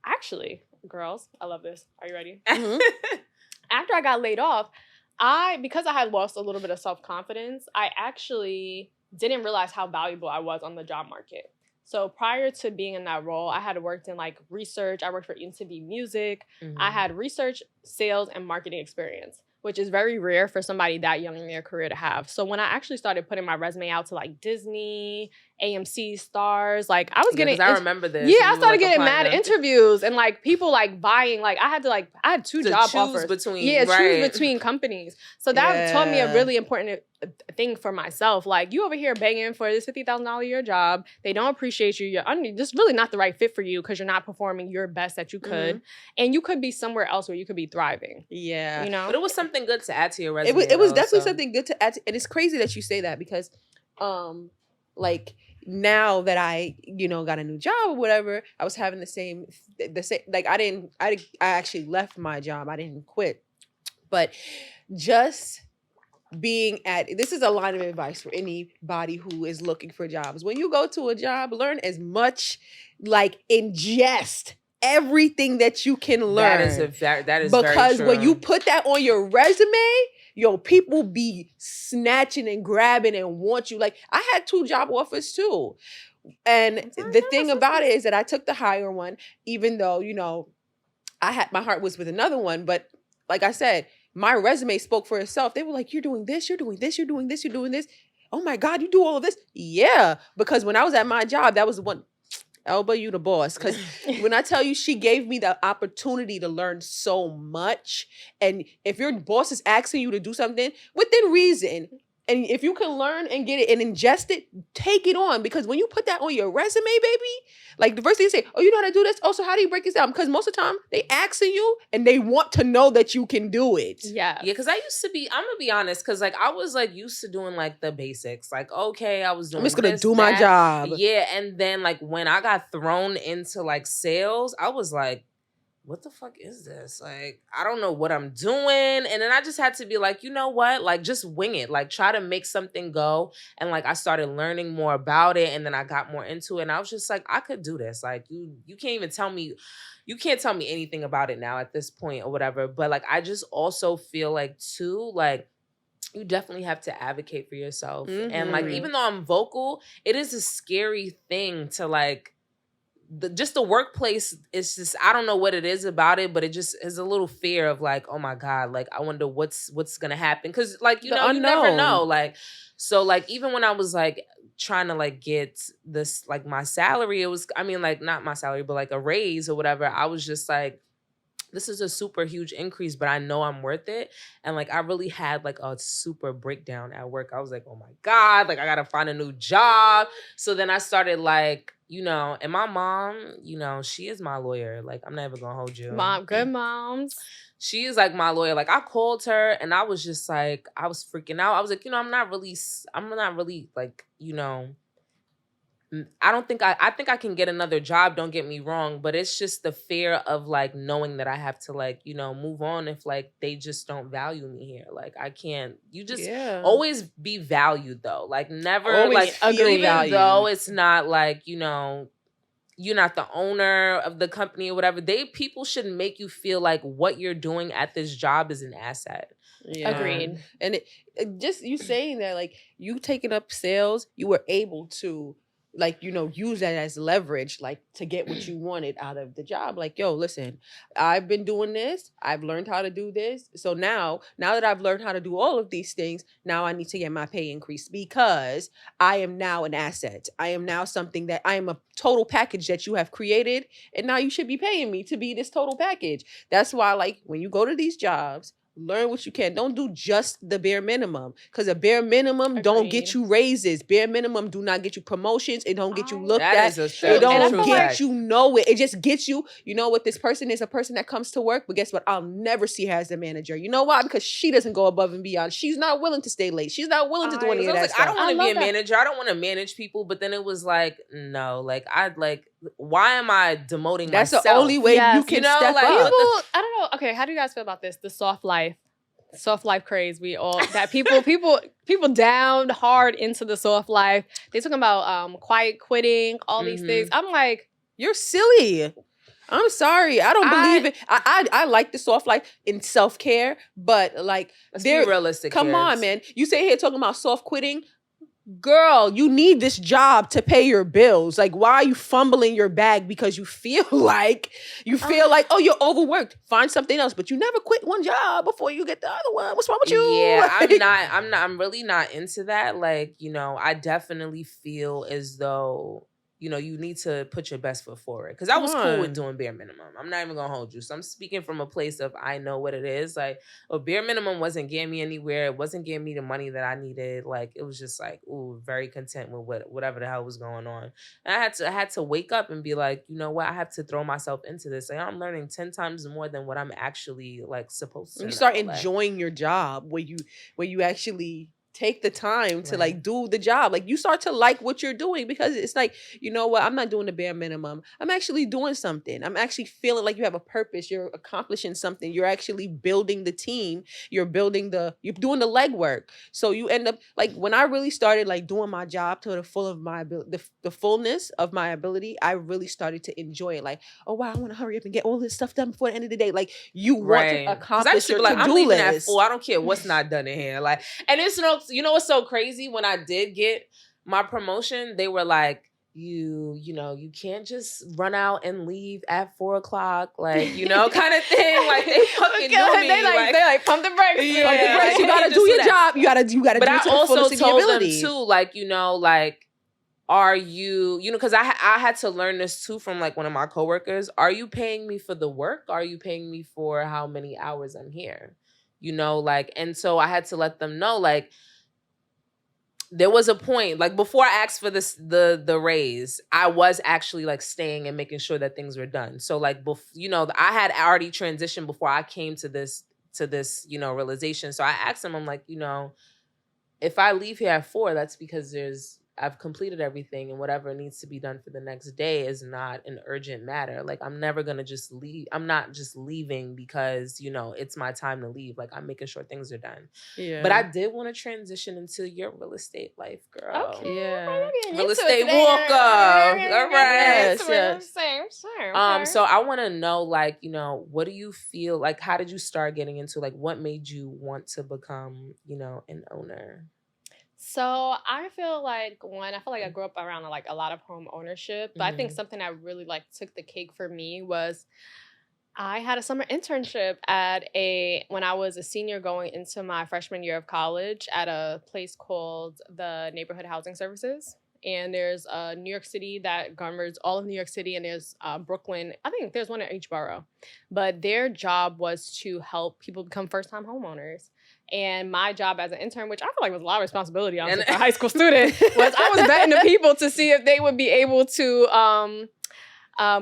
[SPEAKER 3] actually, girls, I love this. Are you ready? After I got laid off, because I had lost a little bit of self-confidence, I actually didn't realize how valuable I was on the job market. So prior to being in that role, I had worked in like research. I worked for MTV Music. I had research, sales, and marketing experience, which is very rare for somebody that young in their career to have. So when I actually started putting my resume out to like Disney, AMC, Stars, like I was getting.
[SPEAKER 2] I remember this.
[SPEAKER 3] Yeah, I started getting mad interviews and like people like buying. Like I had two job offers. Choose between companies. So that taught me a really important thing for myself. Like you over here begging for this $50,000 a year job. They don't appreciate you. You're just really not the right fit for you because you're not performing your best that you could, and you could be somewhere else where you could be thriving.
[SPEAKER 1] Yeah,
[SPEAKER 2] but it was something good to add to your resume.
[SPEAKER 1] It was definitely something good to add, and it's crazy that you say that because, like now that I got a new job or whatever, I was having the same like I actually left my job. I didn't quit, but just being this is a line of advice for anybody who is looking for jobs. When you go to a job, learn as much, like ingest everything that you can learn.
[SPEAKER 2] That is
[SPEAKER 1] because
[SPEAKER 2] very true.
[SPEAKER 1] when you put that on your resume, people be snatching and grabbing and want you. Like I had 2 job offers too. And the thing about it is that I took the higher one, even though, my heart was with another one. But like I said, my resume spoke for itself. They were like, you're doing this, you're doing this, you're doing this, you're doing this. Oh my God, you do all of this? Yeah, because when I was at my job, that was the one. Elba, you the boss. Because when I tell you, she gave me the opportunity to learn so much. And if your boss is asking you to do something within reason, and if you can learn and get it and ingest it, take it on. Because when you put that on your resume, baby, like the first thing you say, oh, you know how to do this? Oh, so how do you break this down? Because most of the time they asking you and they want to know that you can do it.
[SPEAKER 3] Yeah.
[SPEAKER 2] Yeah, because I used to be, I'm going to be honest, because like I was like used to doing like the basics. Like, okay, I was doing
[SPEAKER 1] I'm just going to do my job.
[SPEAKER 2] Yeah. And then like when I got thrown into like sales, I was like, what the fuck is this? Like, I don't know what I'm doing. And then I just had to be like, you know what? Like, just wing it. Like, try to make something go. And like, I started learning more about it. And then I got more into it. And I was just like, I could do this. Like, you can't even tell me, you can't tell me anything about it now at this point or whatever. But like, I just also feel like too, like, you definitely have to advocate for yourself. And like, even though I'm vocal, it is a scary thing to like, the workplace is just, I don't know what it is about it, but it just is a little fear of like, oh my God, like I wonder what's gonna happen. Cause like, you never know. Like, so like even when I was like trying to like get this, like my salary, it was, I mean like not my salary, but like a raise or whatever. I was just like, this is a super huge increase, but I know I'm worth it. And like, I really had like a super breakdown at work. I was like, oh my God, like I gotta find a new job. So then I started like, and my mom, she is my lawyer. Like, I'm never gonna hold you.
[SPEAKER 3] Mom, good moms.
[SPEAKER 2] She is like my lawyer. Like I called her and I was just like, I was freaking out. I was like, I'm not really like, I don't think I think I can get another job, don't get me wrong, but it's just the fear of like knowing that I have to like, you know, move on if like they just don't value me here. Like I can't, you just always be valued though. Like never
[SPEAKER 1] Always
[SPEAKER 2] like
[SPEAKER 1] feel
[SPEAKER 2] even
[SPEAKER 1] valued.
[SPEAKER 2] though it's not like, you know, you're not the owner of the company or whatever. People should make you feel like what you're doing at this job is an asset.
[SPEAKER 1] Yeah.
[SPEAKER 3] Agreed.
[SPEAKER 1] And just you saying that, like, you taking up sales, you were able to, like, you know, use that as leverage, like, to get what you wanted out of the job. Like, yo, listen, I've been doing this. I've learned how to do this. So now that I've learned how to do all of these things, now I need to get my pay increase because I am now an asset. I am now something that I am a total package that you have created. And now you should be paying me to be this total package. That's why, like, when you go to these jobs, learn what you can. Don't do just the bare minimum, because a bare minimum don't get you raises. Bare minimum do not get you promotions. It don't get you looked at. It don't get you nowhere. It just gets you. You know what? This person is a person that comes to work, but guess what? I'll never see her as a manager. You know why? Because she doesn't go above and beyond. She's not willing to stay late. She's not willing to do any of that stuff.
[SPEAKER 2] I don't want to be a manager. I don't want to manage people. But then it was like, no, like I'd like. Why am I demoting myself?
[SPEAKER 1] That's the only way you can step
[SPEAKER 3] like,
[SPEAKER 1] up.
[SPEAKER 3] People, I don't know. Okay, how do you guys feel about this? The soft life craze. We all that people down hard into the soft life. They talking about quiet quitting, all these things. I'm like,
[SPEAKER 1] you're silly. I'm sorry. I don't believe it. I like the soft life in self-care, but like,
[SPEAKER 2] let's be realistic.
[SPEAKER 1] Come on, man. You sit here talking about soft quitting. Girl, you need this job to pay your bills. Like, why are you fumbling your bag because you feel like oh, you're overworked? Find something else. But you never quit one job before you get the other one. What's wrong with you?
[SPEAKER 2] Yeah,
[SPEAKER 1] like,
[SPEAKER 2] I'm really not into that. Like, you know, I definitely feel as though, you know, you need to put your best foot forward. Because I was cool with doing bare minimum. I'm not even gonna hold you. So I'm speaking from a place of I know what it is. Like, a bare minimum wasn't getting me anywhere. It wasn't getting me the money that I needed. Like, it was just like, ooh, very content with whatever the hell was going on. And I had to wake up and be like, you know what? I have to throw myself into this. Like, I'm learning 10 times more than what I'm actually like supposed to.
[SPEAKER 1] You start enjoying your job where you actually take the time to like do the job. Like, you start to like what you're doing, because it's like, you know what? I'm not doing the bare minimum. I'm actually doing something. I'm actually feeling like you have a purpose. You're accomplishing something. You're actually building the team. You're doing the legwork. So you end up like, when I really started like doing my job to the full of my ability, the fullness of my ability, I really started to enjoy it. Like, oh wow, I want to hurry up and get all this stuff done before the end of the day. Like, you want to accomplish your to-do
[SPEAKER 2] I'm leaving
[SPEAKER 1] list.
[SPEAKER 2] at 4. I don't care what's not done in here. Like, and it's you know what's so crazy? When I did get my promotion, they were like, you know, you can't just run out and leave at 4 o'clock, like, you know, kind of thing. Like, they fucking knew me. They like
[SPEAKER 3] pump the brakes.
[SPEAKER 2] Yeah,
[SPEAKER 3] pump the brakes.
[SPEAKER 1] You gotta do your job. You gotta do it to the fullest of your ability.
[SPEAKER 2] But I also told them too, like, you know, like, are you know, because I had to learn this too from like one of my coworkers. Are you paying me for the work? Are you paying me for how many hours I'm here? You know, like, and so I had to let them know, like, there was a point, like, before I asked for the raise, I was actually like staying and making sure that things were done. So like, you know, I had already transitioned before I came to this, you know, realization. So I asked him, I'm like, you know, if I leave here at 4, that's because I've completed everything, and whatever needs to be done for the next day is not an urgent matter. Like, I'm never going to just leave. I'm not just leaving because, you know, it's my time to leave. Like, I'm making sure things are done. Yeah. But I did want to transition into your real estate life, girl.
[SPEAKER 3] Okay.
[SPEAKER 1] Yeah.
[SPEAKER 2] Real estate walker. All right.
[SPEAKER 3] Yes. Same. Okay.
[SPEAKER 2] So I want to know, like, you know, what do you feel like? How did you start getting into, like, what made you want to become, you know, an owner?
[SPEAKER 3] So I feel like I grew up around like a lot of home ownership, but I think something that really like took the cake for me was I had a summer internship when I was a senior going into my freshman year of college at a place called the Neighborhood Housing Services. And there's New York City that governs all of New York City, and there's Brooklyn. I think there's one in each borough. But their job was to help people become first-time homeowners. And my job as an intern, which I feel like was a lot of responsibility for a high school student, was I was vetting the people to see if they would be able to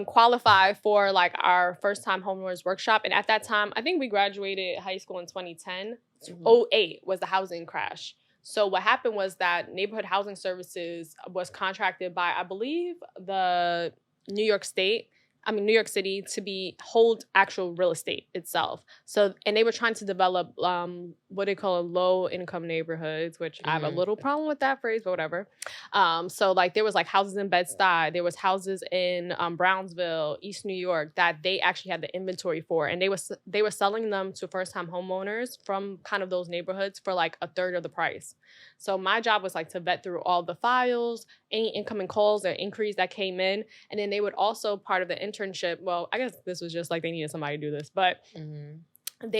[SPEAKER 3] qualify for like our first time homeowners workshop. And at that time, I think we graduated high school in 2010. 2008 was the housing crash. So what happened was that Neighborhood Housing Services was contracted by, I believe, the New York City to hold actual real estate itself. So, and they were trying to develop what they call low income neighborhoods, which I have a little problem with that phrase, but whatever. So like there was like houses in Bed-Stuy, there was houses in Brownsville, East New York that they actually had the inventory for, and they were selling them to first time homeowners from kind of those neighborhoods for like a third of the price. So my job was like to vet through all the files, any incoming calls or inquiries that came in, and then they would also, part of the internship, well, I guess this was just like they needed somebody to do this, but my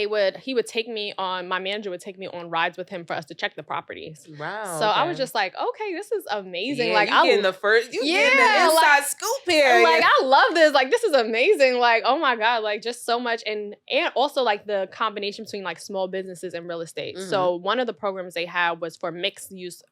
[SPEAKER 3] manager would take me on rides with him for us to check the properties.
[SPEAKER 2] Wow.
[SPEAKER 3] So I was just like, okay, this is amazing.
[SPEAKER 2] Yeah,
[SPEAKER 3] like
[SPEAKER 2] you getting the inside scoop here.
[SPEAKER 3] Like I love this. Like this is amazing. Like, oh my God, like just so much. And also like the combination between like small businesses and real estate. So one of the programs they had was for mixed use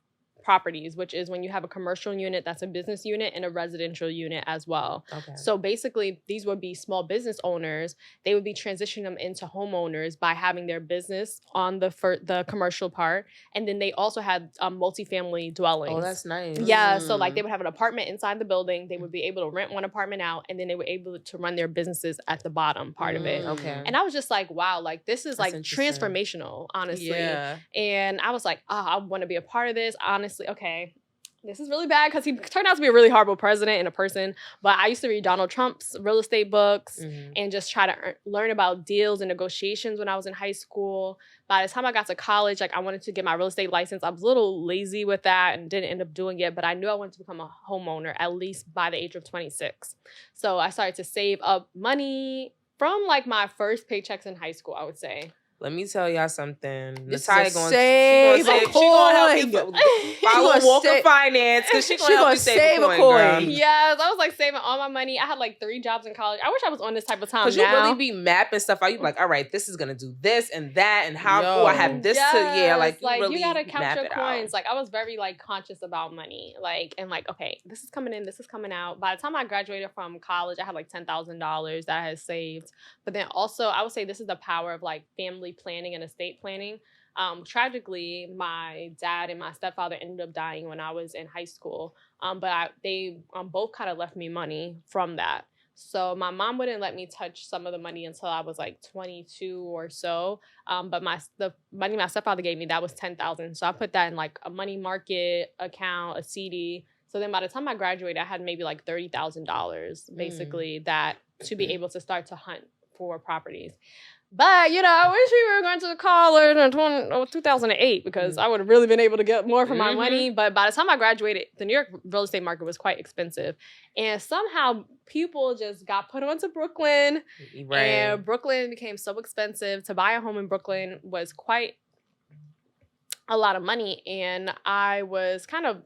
[SPEAKER 3] properties, which is when you have a commercial unit that's a business unit and a residential unit as well. Okay. So basically, these would be small business owners. They would be transitioning them into homeowners by having their business on the commercial part, and then they also had multifamily dwellings.
[SPEAKER 2] Oh, that's nice.
[SPEAKER 3] Yeah, so like they would have an apartment inside the building. They would be able to rent one apartment out, and then they were able to run their businesses at the bottom part of it. Okay. And I was just like, wow, like this is like transformational, honestly. Yeah. And I was like, I want to be a part of this, honestly. Okay, this is really bad because he turned out to be a really horrible president and a person. But I used to read Donald Trump's real estate books and just try to learn about deals and negotiations when I was in high school. By the time I got to college, like I wanted to get my real estate license. I was a little lazy with that and didn't end up doing it. But I knew I wanted to become a homeowner at least by the age of 26. So I started to save up money from like my first paychecks in high school, I would say.
[SPEAKER 2] Let me tell y'all something.
[SPEAKER 1] Nitiya she gonna help you
[SPEAKER 2] follow Walker Finance because she gonna help you save a coin.
[SPEAKER 3] Yes, I was like saving all my money. I had like 3 jobs in college. I wish I was on this type of time now.
[SPEAKER 2] Because you really be mapping stuff out. You be like, all right, this is gonna do this and that, and how I have this like you really
[SPEAKER 3] gotta count your
[SPEAKER 2] out.
[SPEAKER 3] coins. Like I was very like conscious about money, like and like okay, this is coming in, this is coming out. By the time I graduated from college, I had like $10,000 that I had saved. But then also, I would say this is the power of like family planning and estate planning. Tragically, my dad and my stepfather ended up dying when I was in high school. But they both kind of left me money from that. So my mom wouldn't let me touch some of the money until I was like 22 or so. But the money my stepfather gave me, that was $10,000. So I put that in like a money market account, a CD. So then by the time I graduated, I had maybe like $30,000 basically that to be able to start to hunt for properties. But, you know, I wish we were going to college in 2008 because I would have really been able to get more for my money. But by the time I graduated, the New York real estate market was quite expensive. And somehow people just got put onto Brooklyn. Right. And Brooklyn became so expensive. To buy a home in Brooklyn was quite a lot of money. And I was kind of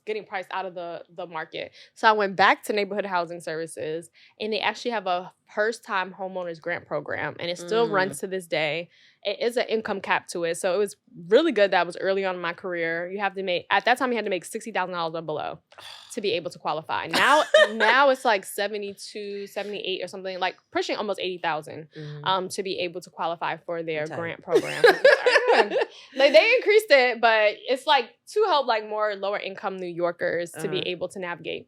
[SPEAKER 3] getting priced out of the market. So I went back to Neighborhood Housing Services, and they actually have a first-time homeowners grant program, and it still runs to this day. It is an income cap to it, so it was really good that was early on in my career. At that time, you had to make $60,000 or below to be able to qualify. Now it's like 72, 78 or something, like pushing almost 80,000 to be able to qualify for their grant program. Like they increased it, but it's like to help like more lower income New Yorkers to be able to navigate.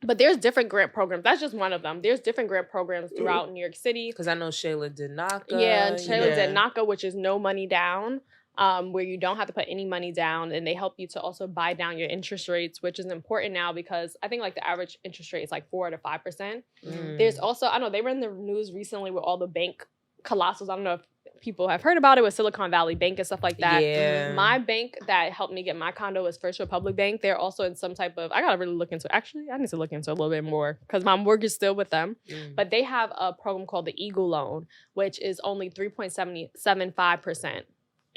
[SPEAKER 3] But there's different grant programs. That's just one of them. There's different grant programs throughout New York City.
[SPEAKER 2] Because I know Shayla did NACA.
[SPEAKER 3] Yeah, and Shayla did NACA, which is no money down, where you don't have to put any money down. And they help you to also buy down your interest rates, which is important now because I think like the average interest rate is like 4 to 5%. There's also, I know they were in the news recently with all the bank colossals. I don't know if people have heard about it with Silicon Valley Bank and stuff like that. Yeah. My bank that helped me get my condo was First Republic Bank. They're also in some type of, I gotta really look into, actually, I need to look into a little bit more because my mortgage is still with them. But they have a program called the Eagle Loan, which is only 3.75%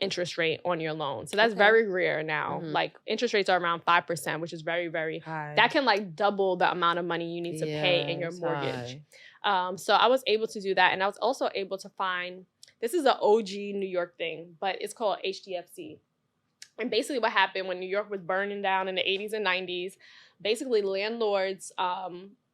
[SPEAKER 3] interest rate on your loan. So that's very rare now. Like interest rates are around 5%, which is very, very high. That can like double the amount of money you need to pay in your mortgage. So I was able to do that. And I was also able to find, this is an OG New York thing, but it's called HDFC. And basically what happened when New York was burning down in the 80s and 90s, basically landlords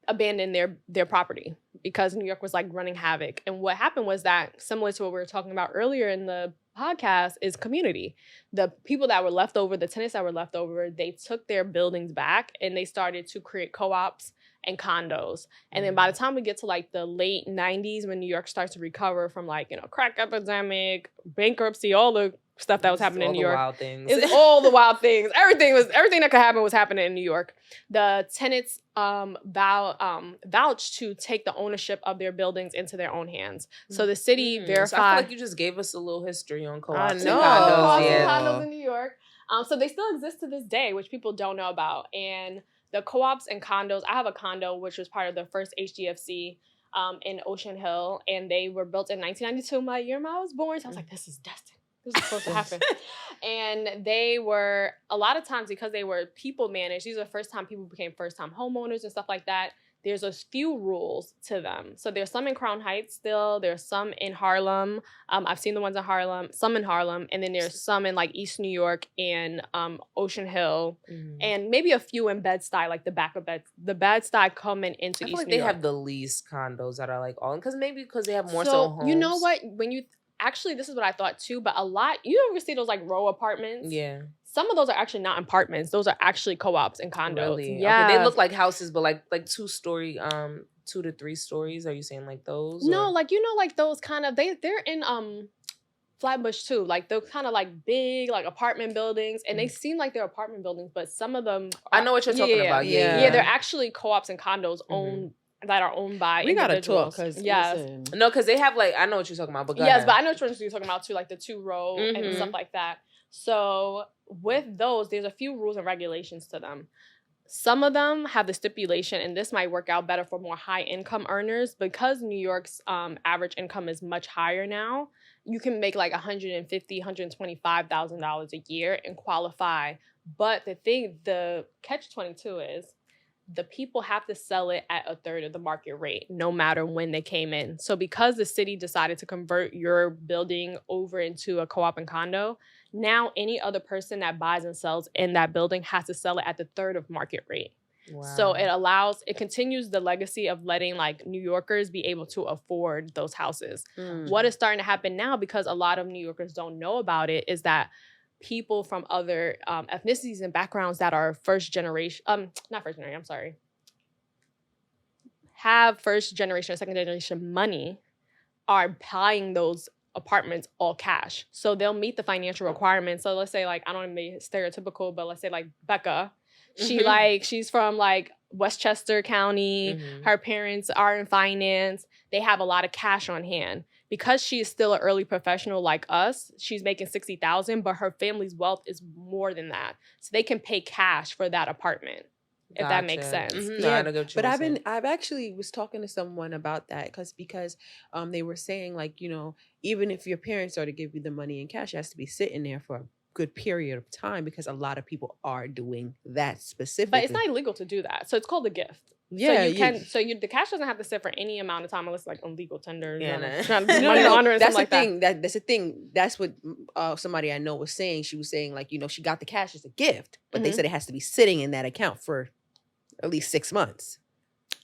[SPEAKER 3] abandoned their property because New York was like running havoc. And what happened was that, similar to what we were talking about earlier in the podcast is community. The people that were left over, the tenants that were left over, they took their buildings back and they started to create co-ops and condos. And then by the time we get to like the late 90s, when New York starts to recover from like, crack epidemic, bankruptcy, all the stuff that was happening in New York.
[SPEAKER 2] Wild things.
[SPEAKER 3] It's all the wild things. Everything that could happen was happening in New York. The tenants vouched to take the ownership of their buildings into their own hands. So the city verified.
[SPEAKER 2] So I feel like you just gave us a little history on co-ops and
[SPEAKER 3] co-ops
[SPEAKER 2] condos.
[SPEAKER 3] and condos in New York. So they still exist to this day, which people don't know about. And the co-ops and condos, I have a condo, which was part of the first HDFC in Ocean Hill. And they were built in 1992, my year I was born. So I was like, this is destined. This is supposed to happen. And they were, a lot of times, because they were people managed, these are the first time people became first time homeowners and stuff like that. There's a few rules to them. So there's some in Crown Heights still. There's some in Harlem. I've seen the ones in Harlem, some in Harlem. And then there's some in like East New York and Ocean Hill. And maybe a few in Bed-Stuy, like the back of the Bed-Stuy coming into East New York. I feel like
[SPEAKER 2] they have the least condos that are like all, because they have more so homes.
[SPEAKER 3] You know what? Actually, this is what I thought too, but a lot, you ever see those like row apartments?
[SPEAKER 2] Yeah.
[SPEAKER 3] Some of those are actually not apartments. Those are actually co-ops and condos.
[SPEAKER 2] Really?
[SPEAKER 3] Yeah.
[SPEAKER 2] Okay, they look like houses, but like 2-story, 2 to 3 stories. Are you saying like those?
[SPEAKER 3] No, like, like those kind of, they're in Flatbush too. Like they're kind of like big, like apartment buildings. And they seem like they're apartment buildings, but some of them.
[SPEAKER 2] I know what you're talking about.
[SPEAKER 3] Yeah, they're actually co-ops and condos that are owned by individuals.
[SPEAKER 1] Gotta talk,
[SPEAKER 3] yes.
[SPEAKER 2] No, because they have like, I know what you're talking about, but go
[SPEAKER 3] yes,
[SPEAKER 2] ahead.
[SPEAKER 3] but I know what you're talking about too, like the 2-row and stuff like that. So with those, there's a few rules and regulations to them. Some of them have the stipulation, and this might work out better for more high income earners, because New York's average income is much higher now. You can make like $150,000, $125,000 a year and qualify. But the catch-22 is, the people have to sell it at a third of the market rate, no matter when they came in. So because the city decided to convert your building over into a co-op and condo, now any other person that buys and sells in that building has to sell it at the third of market rate. Wow. So it continues the legacy of letting like New Yorkers be able to afford those houses. What is starting to happen now, because a lot of New Yorkers don't know about it, is that people from other ethnicities and backgrounds that are have first generation or second generation money are buying those apartments all cash. So they'll meet the financial requirements. So let's say like, I don't want to be stereotypical, but let's say like Becca, she's from like Westchester County. Her parents are in finance. They have a lot of cash on hand. Because she is still an early professional like us, she's making $60,000, but her family's wealth is more than that. So they can pay cash for that apartment, if that makes sense.
[SPEAKER 1] Yeah, but I've actually was talking to someone about that because they were saying like, even if your parents are to give you the money in cash, it has to be sitting there for a good period of time, because a lot of people are doing that specifically.
[SPEAKER 3] But it's not illegal to do that. So it's called a gift.
[SPEAKER 1] Yeah,
[SPEAKER 3] the cash doesn't have to sit for any amount of time unless like on legal tender.
[SPEAKER 1] Yeah,
[SPEAKER 3] that's the
[SPEAKER 1] thing. That's the thing. That's what somebody I know was saying. She was saying like, she got the cash as a gift, but they said it has to be sitting in that account for at least 6 months.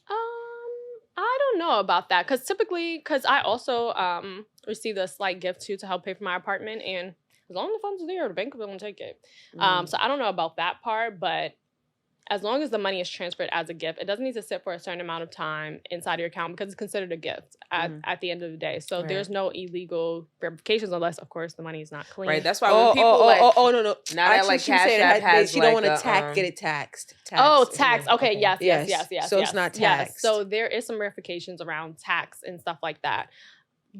[SPEAKER 3] I don't know about that, because I also received a slight gift too to help pay for my apartment, and as long as the funds are there, the bank will take it. So I don't know about that part, but as long as the money is transferred as a gift, it doesn't need to sit for a certain amount of time inside of your account, because it's considered a gift at the end of the day. So there's no illegal verifications unless, of course, the money is not clean.
[SPEAKER 2] Right. That's why when people
[SPEAKER 1] no.
[SPEAKER 2] Now that like Cash App has
[SPEAKER 1] she don't want to get it taxed.
[SPEAKER 3] Oh, tax. Okay. Yes.
[SPEAKER 1] So it's not taxed.
[SPEAKER 3] Yes. So there is some verifications around tax and stuff like that.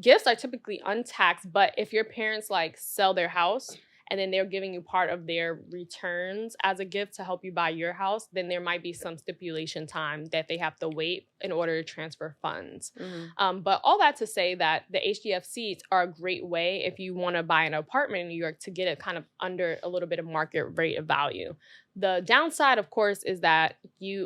[SPEAKER 3] Gifts are typically untaxed, but if your parents like sell their house and then they're giving you part of their returns as a gift to help you buy your house, then there might be some stipulation time that they have to wait in order to transfer funds. But all that to say that the HDFCs are a great way if you want to buy an apartment in New York to get it kind of under a little bit of market rate of value. The downside, of course, is that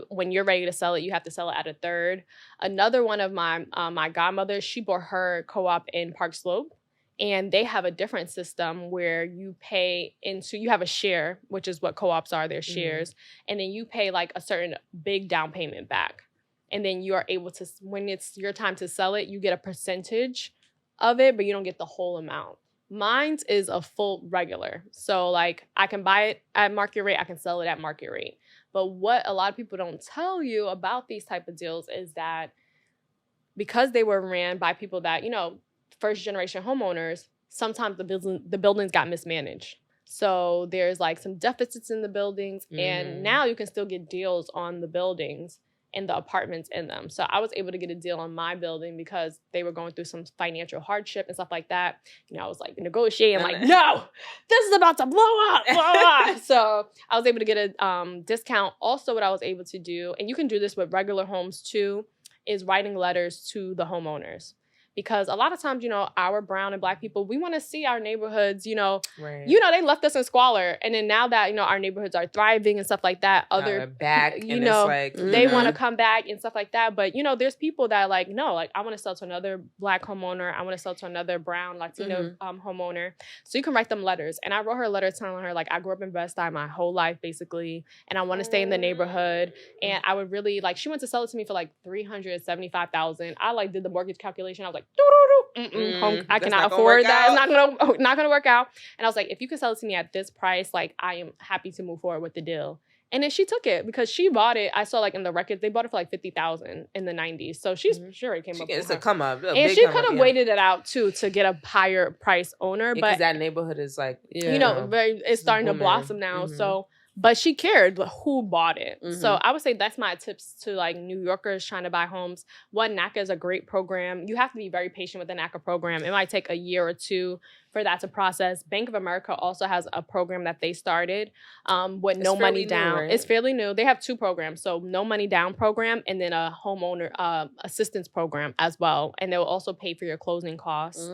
[SPEAKER 3] when you're ready to sell it, you have to sell it at a third. Another one of my godmothers, she bought her co-op in Park Slope. And they have a different system where you have a share, which is what co-ops are, their shares. And then you pay like a certain big down payment back. And then you are able to, when it's your time to sell it, you get a percentage of it, but you don't get the whole amount. Mine's is a full regular. So like I can buy it at market rate, I can sell it at market rate. But what a lot of people don't tell you about these type of deals is that because they were ran by people that, first generation homeowners, sometimes the buildings got mismanaged. So there's like some deficits in the buildings, and now you can still get deals on the buildings and the apartments in them. So I was able to get a deal on my building because they were going through some financial hardship and stuff like that. I was like negotiating, like, no, this is about to blow up, So I was able to get a discount. Also, what I was able to do, and you can do this with regular homes too, is writing letters to the homeowners. Because a lot of times, our brown and black people, we want to see our neighborhoods, they left us in squalor. And then now that, our neighborhoods are thriving and stuff like that, other
[SPEAKER 2] back,
[SPEAKER 3] they want to come back and stuff like that. But, there's people that like, no, like I want to sell to another black homeowner. I want to sell to another brown Latino homeowner. So you can write them letters. And I wrote her a letter telling her, like, I grew up in Best Side my whole life, basically. And I want to stay in the neighborhood. And I would really, like, she went to sell it to me for like $375,000. I like did the mortgage calculation. I was like, I cannot afford that. It's not gonna work out. And I was like, if you can sell it to me at this price, like I am happy to move forward with the deal. And then she took it because she bought it. I saw like in the records they bought it for like $50,000 in the 90s. So she's sure it came up.
[SPEAKER 2] It's a come up,
[SPEAKER 3] and she could have waited it out too to get a higher price owner. But
[SPEAKER 2] that neighborhood is like
[SPEAKER 3] it's starting to blossom now. So. But she cared who bought it. So I would say that's my tips to like New Yorkers trying to buy homes. One, NACA is a great program. You have to be very patient with the NACA program. It might take a year or two for that to process. Bank of America also has a program that they started with no money down. Right? It's fairly new. They have two programs. So no money down program and then a homeowner assistance program as well. And they will also pay for your closing costs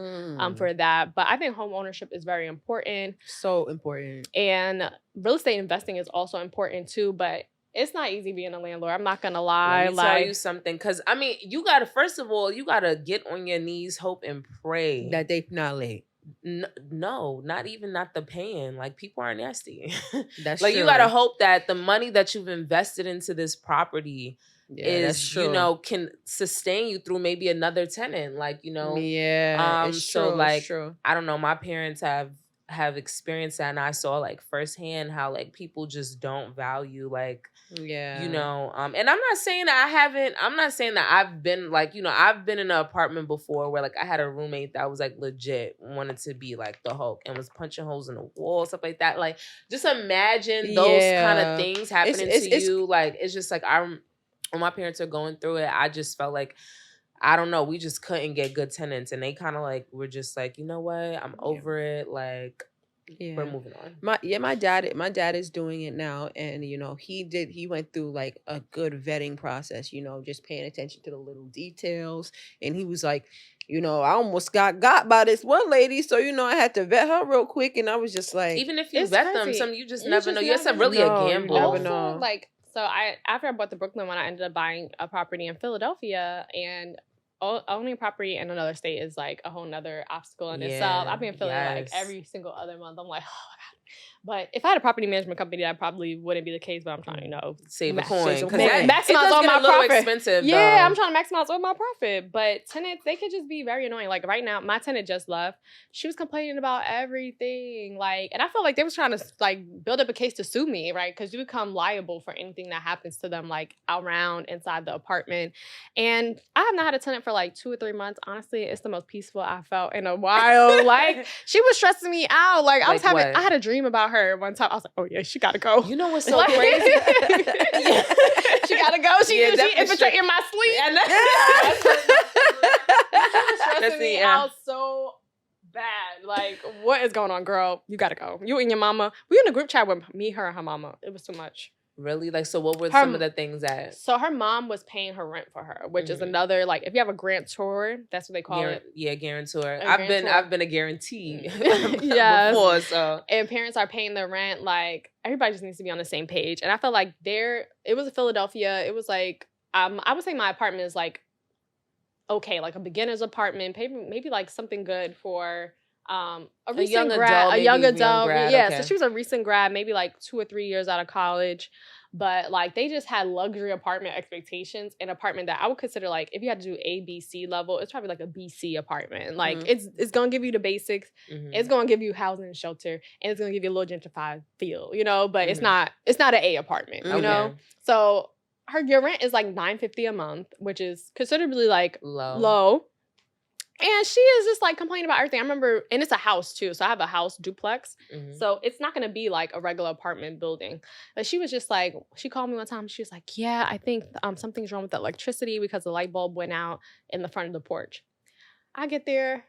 [SPEAKER 3] for that. But I think home ownership is very important.
[SPEAKER 1] So important.
[SPEAKER 3] And real estate investing is also important too, but it's not easy being a landlord. I'm not gonna lie.
[SPEAKER 2] Let me tell you something, because I mean, you gotta first of all, you gotta get on your knees, hope and pray
[SPEAKER 1] that they not late.
[SPEAKER 2] No, not the paying. Like people are nasty.
[SPEAKER 1] That's
[SPEAKER 2] like
[SPEAKER 1] true.
[SPEAKER 2] You gotta hope that the money that you've invested into this property is can sustain you through maybe another tenant. Like
[SPEAKER 1] it's
[SPEAKER 2] so
[SPEAKER 1] true,
[SPEAKER 2] like
[SPEAKER 1] it's true.
[SPEAKER 2] I don't know. My parents have experienced that, and I saw like firsthand how like people just don't value like and I'm not saying that I've been like I've been in an apartment before where like I had a roommate that was like legit wanted to be like the Hulk and was punching holes in the wall, stuff like that. Like just imagine those kind of things happening to you. Like it's just like when my parents are going through it, I just felt like I don't know. We just couldn't get good tenants, and they kind of like were just like, you know what? I'm over it. Like, we're moving on.
[SPEAKER 1] My dad is doing it now, and he went through like a good vetting process. Just paying attention to the little details, and he was like, I almost got by this one lady, so I had to vet her real quick, and I was just like,
[SPEAKER 2] even if you vet them, you just never know. It's really a gamble.
[SPEAKER 1] You never know.
[SPEAKER 3] Like, so after I bought the Brooklyn one, I ended up buying a property in Philadelphia, and owning a property in another state is like a whole nother obstacle in itself. I've been feeling like every single other month. I'm like, oh my God. But if I had a property management company, that probably wouldn't be the case. But I'm trying to,
[SPEAKER 2] save a coin.
[SPEAKER 3] Maximize all my profit.
[SPEAKER 2] Expensive,
[SPEAKER 3] yeah, I'm trying to maximize all my profit. But tenants, they could just be very annoying. Like right now, my tenant just left. She was complaining about everything. Like, and I felt like they was trying to like build up a case to sue me, right? Because you become liable for anything that happens to them, like around inside the apartment. And I have not had a tenant for like 2 or 3 months. Honestly, it's the most peaceful I felt in a while. Like she was stressing me out. Like I had a dream about her one time. I was like, oh yeah, she gotta go.
[SPEAKER 2] You know what's so crazy?
[SPEAKER 3] She gotta go. She infiltrated in my sleep. Stressing me out so bad. Like, what is going on, girl? You gotta go. You and your mama. We in a group chat with me, her, and her mama. It was too much.
[SPEAKER 2] Really? Like, so what were some of the things that...
[SPEAKER 3] So her mom was paying her rent for her, which is another, like, if you have a grantor, that's what they call it.
[SPEAKER 2] Yeah, guarantor. I've been a guarantee
[SPEAKER 3] yes.
[SPEAKER 2] before, so...
[SPEAKER 3] And parents are paying the rent, like, everybody just needs to be on the same page. And I felt like it was in Philadelphia. It was like, I would say my apartment is like, okay, like a beginner's apartment, maybe like something good for... a young adult. Yeah, okay. So she was a recent grad, maybe like 2 or 3 years out of college. but like they just had luxury apartment expectations, an apartment that I would consider like if you had to do A, B, C level, it's probably like a BC apartment. Like it's gonna give you the basics, it's gonna give you housing and shelter, and it's gonna give you a little gentrified feel, you know, but it's not an A apartment, you know? So your rent is like $950 a month, which is considerably like low. And she is just like complaining about everything. I remember, and it's a house too. So I have a house duplex. So it's not going to be like a regular apartment building. But she was just like, she called me one time. She was like, yeah, I think something's wrong with the electricity because the light bulb went out in the front of the porch. I get there.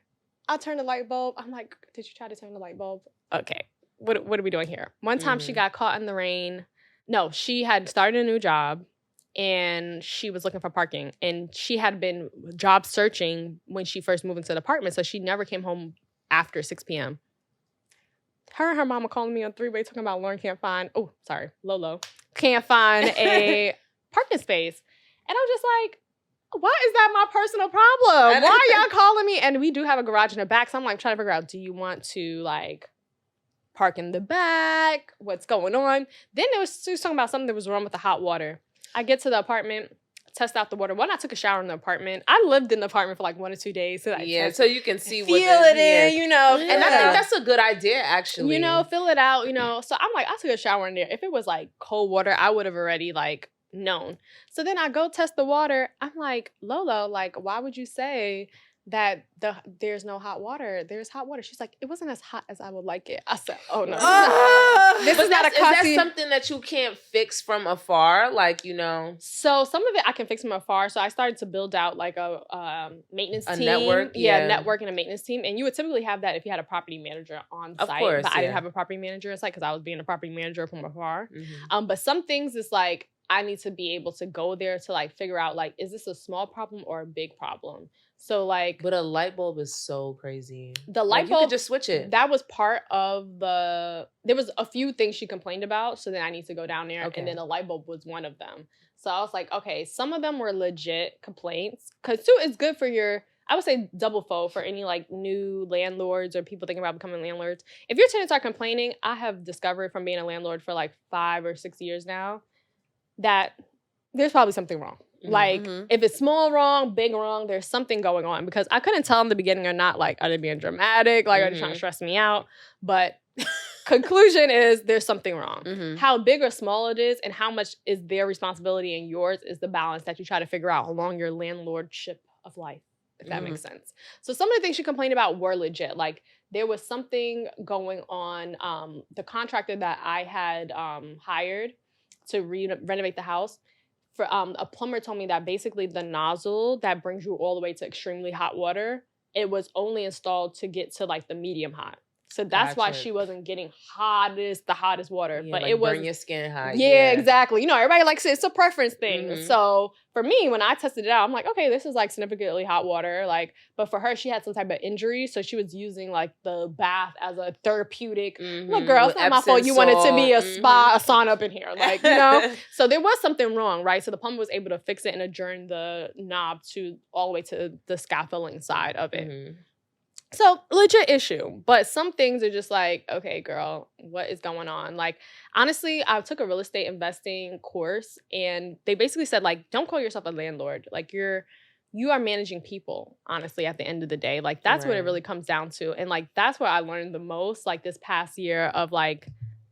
[SPEAKER 3] I turn the light bulb. I'm like, did you try to turn the light bulb? Okay. What are we doing here? One time she got caught in the rain. No, she had started a new job. And she was looking for parking. And she had been job searching when she first moved into the apartment. So she never came home after 6 p.m. Her and her mama calling me on three-way talking about Lauren can't find, Lolo, can't find a parking space. And I'm just like, why is that my personal problem? Why are y'all calling me? And we do have a garage in the back. So I'm like trying to figure out, do you want to like park in the back? What's going on? Then she was talking about something that was wrong with the hot water. I get to the apartment, test out the water. I took a shower in the apartment. I lived in the apartment for like 1 or 2 days. So
[SPEAKER 2] so you can see
[SPEAKER 3] feel it in, you know.
[SPEAKER 2] And I think that's a good idea, actually.
[SPEAKER 3] You know, fill it out, you know. So I'm like, I took a shower in there. If it was like cold water, I would have already like known. So then I go test the water. I'm like, Lolo, like, why would you say that there's no hot water? There's hot water. She's like, it wasn't as hot as I would like it. I said, oh no. This is not a coffee.
[SPEAKER 2] Is that something that you can't fix from afar? Like, you know.
[SPEAKER 3] So some of it I can fix from afar. So I started to build out like a maintenance team.
[SPEAKER 2] Network.
[SPEAKER 3] Yeah, network and a maintenance team. And you would typically have that if you had a property manager on site. Of course, but I didn't have a property manager on site because I was being a property manager from afar. But some things is like, I need to be able to go there to like figure out like, is this a small problem or a big problem? So like,
[SPEAKER 2] but a light bulb is so crazy.
[SPEAKER 3] The light bulb,
[SPEAKER 2] you could just switch it.
[SPEAKER 3] That was part of there was a few things she complained about. So then I need to go down there, and then the light bulb was one of them. So I was like, okay, some of them were legit complaints, because too, it's good for I would say double fold for any like new landlords or people thinking about becoming landlords. If your tenants are complaining, I have discovered from being a landlord for like 5 or 6 years now that there's probably something wrong. Like, if it's small wrong, big wrong, there's something going on. Because I couldn't tell in the beginning or not, like, are they being dramatic? Like, are they trying to stress me out? But conclusion is there's something wrong. How big or small it is and how much is their responsibility and yours is the balance that you try to figure out along your landlordship of life, if that makes sense. So some of the things she complained about were legit. Like, there was something going on. The contractor that I had hired to renovate the house, for a plumber told me that basically the nozzle that brings you all the way to extremely hot water, it was only installed to get to like the medium hot. So that's why she wasn't getting the hottest water.
[SPEAKER 2] Yeah,
[SPEAKER 3] but
[SPEAKER 2] like
[SPEAKER 3] it was
[SPEAKER 2] burn your skin hot.
[SPEAKER 3] Yeah, exactly. You know, everybody likes it. It's a preference thing. So for me, when I tested it out, I'm like, okay, this is like significantly hot water. Like, but for her, she had some type of injury, so she was using like the bath as a therapeutic. Look, girl, it's not my fault. You wanted to be a spa, a sauna up in here, like, you know. So there was something wrong, right? So the plumber was able to fix it and adjourn the knob to all the way to the scaffolding side of it. So, legit issue. But some things are just like, okay, girl, what is going on? Like, honestly, I took a real estate investing course, and they basically said, like, don't call yourself a landlord. Like, you are managing people, honestly, at the end of the day. Like, that's what it really comes down to. And, like, that's where I learned the most, like, this past year of, like,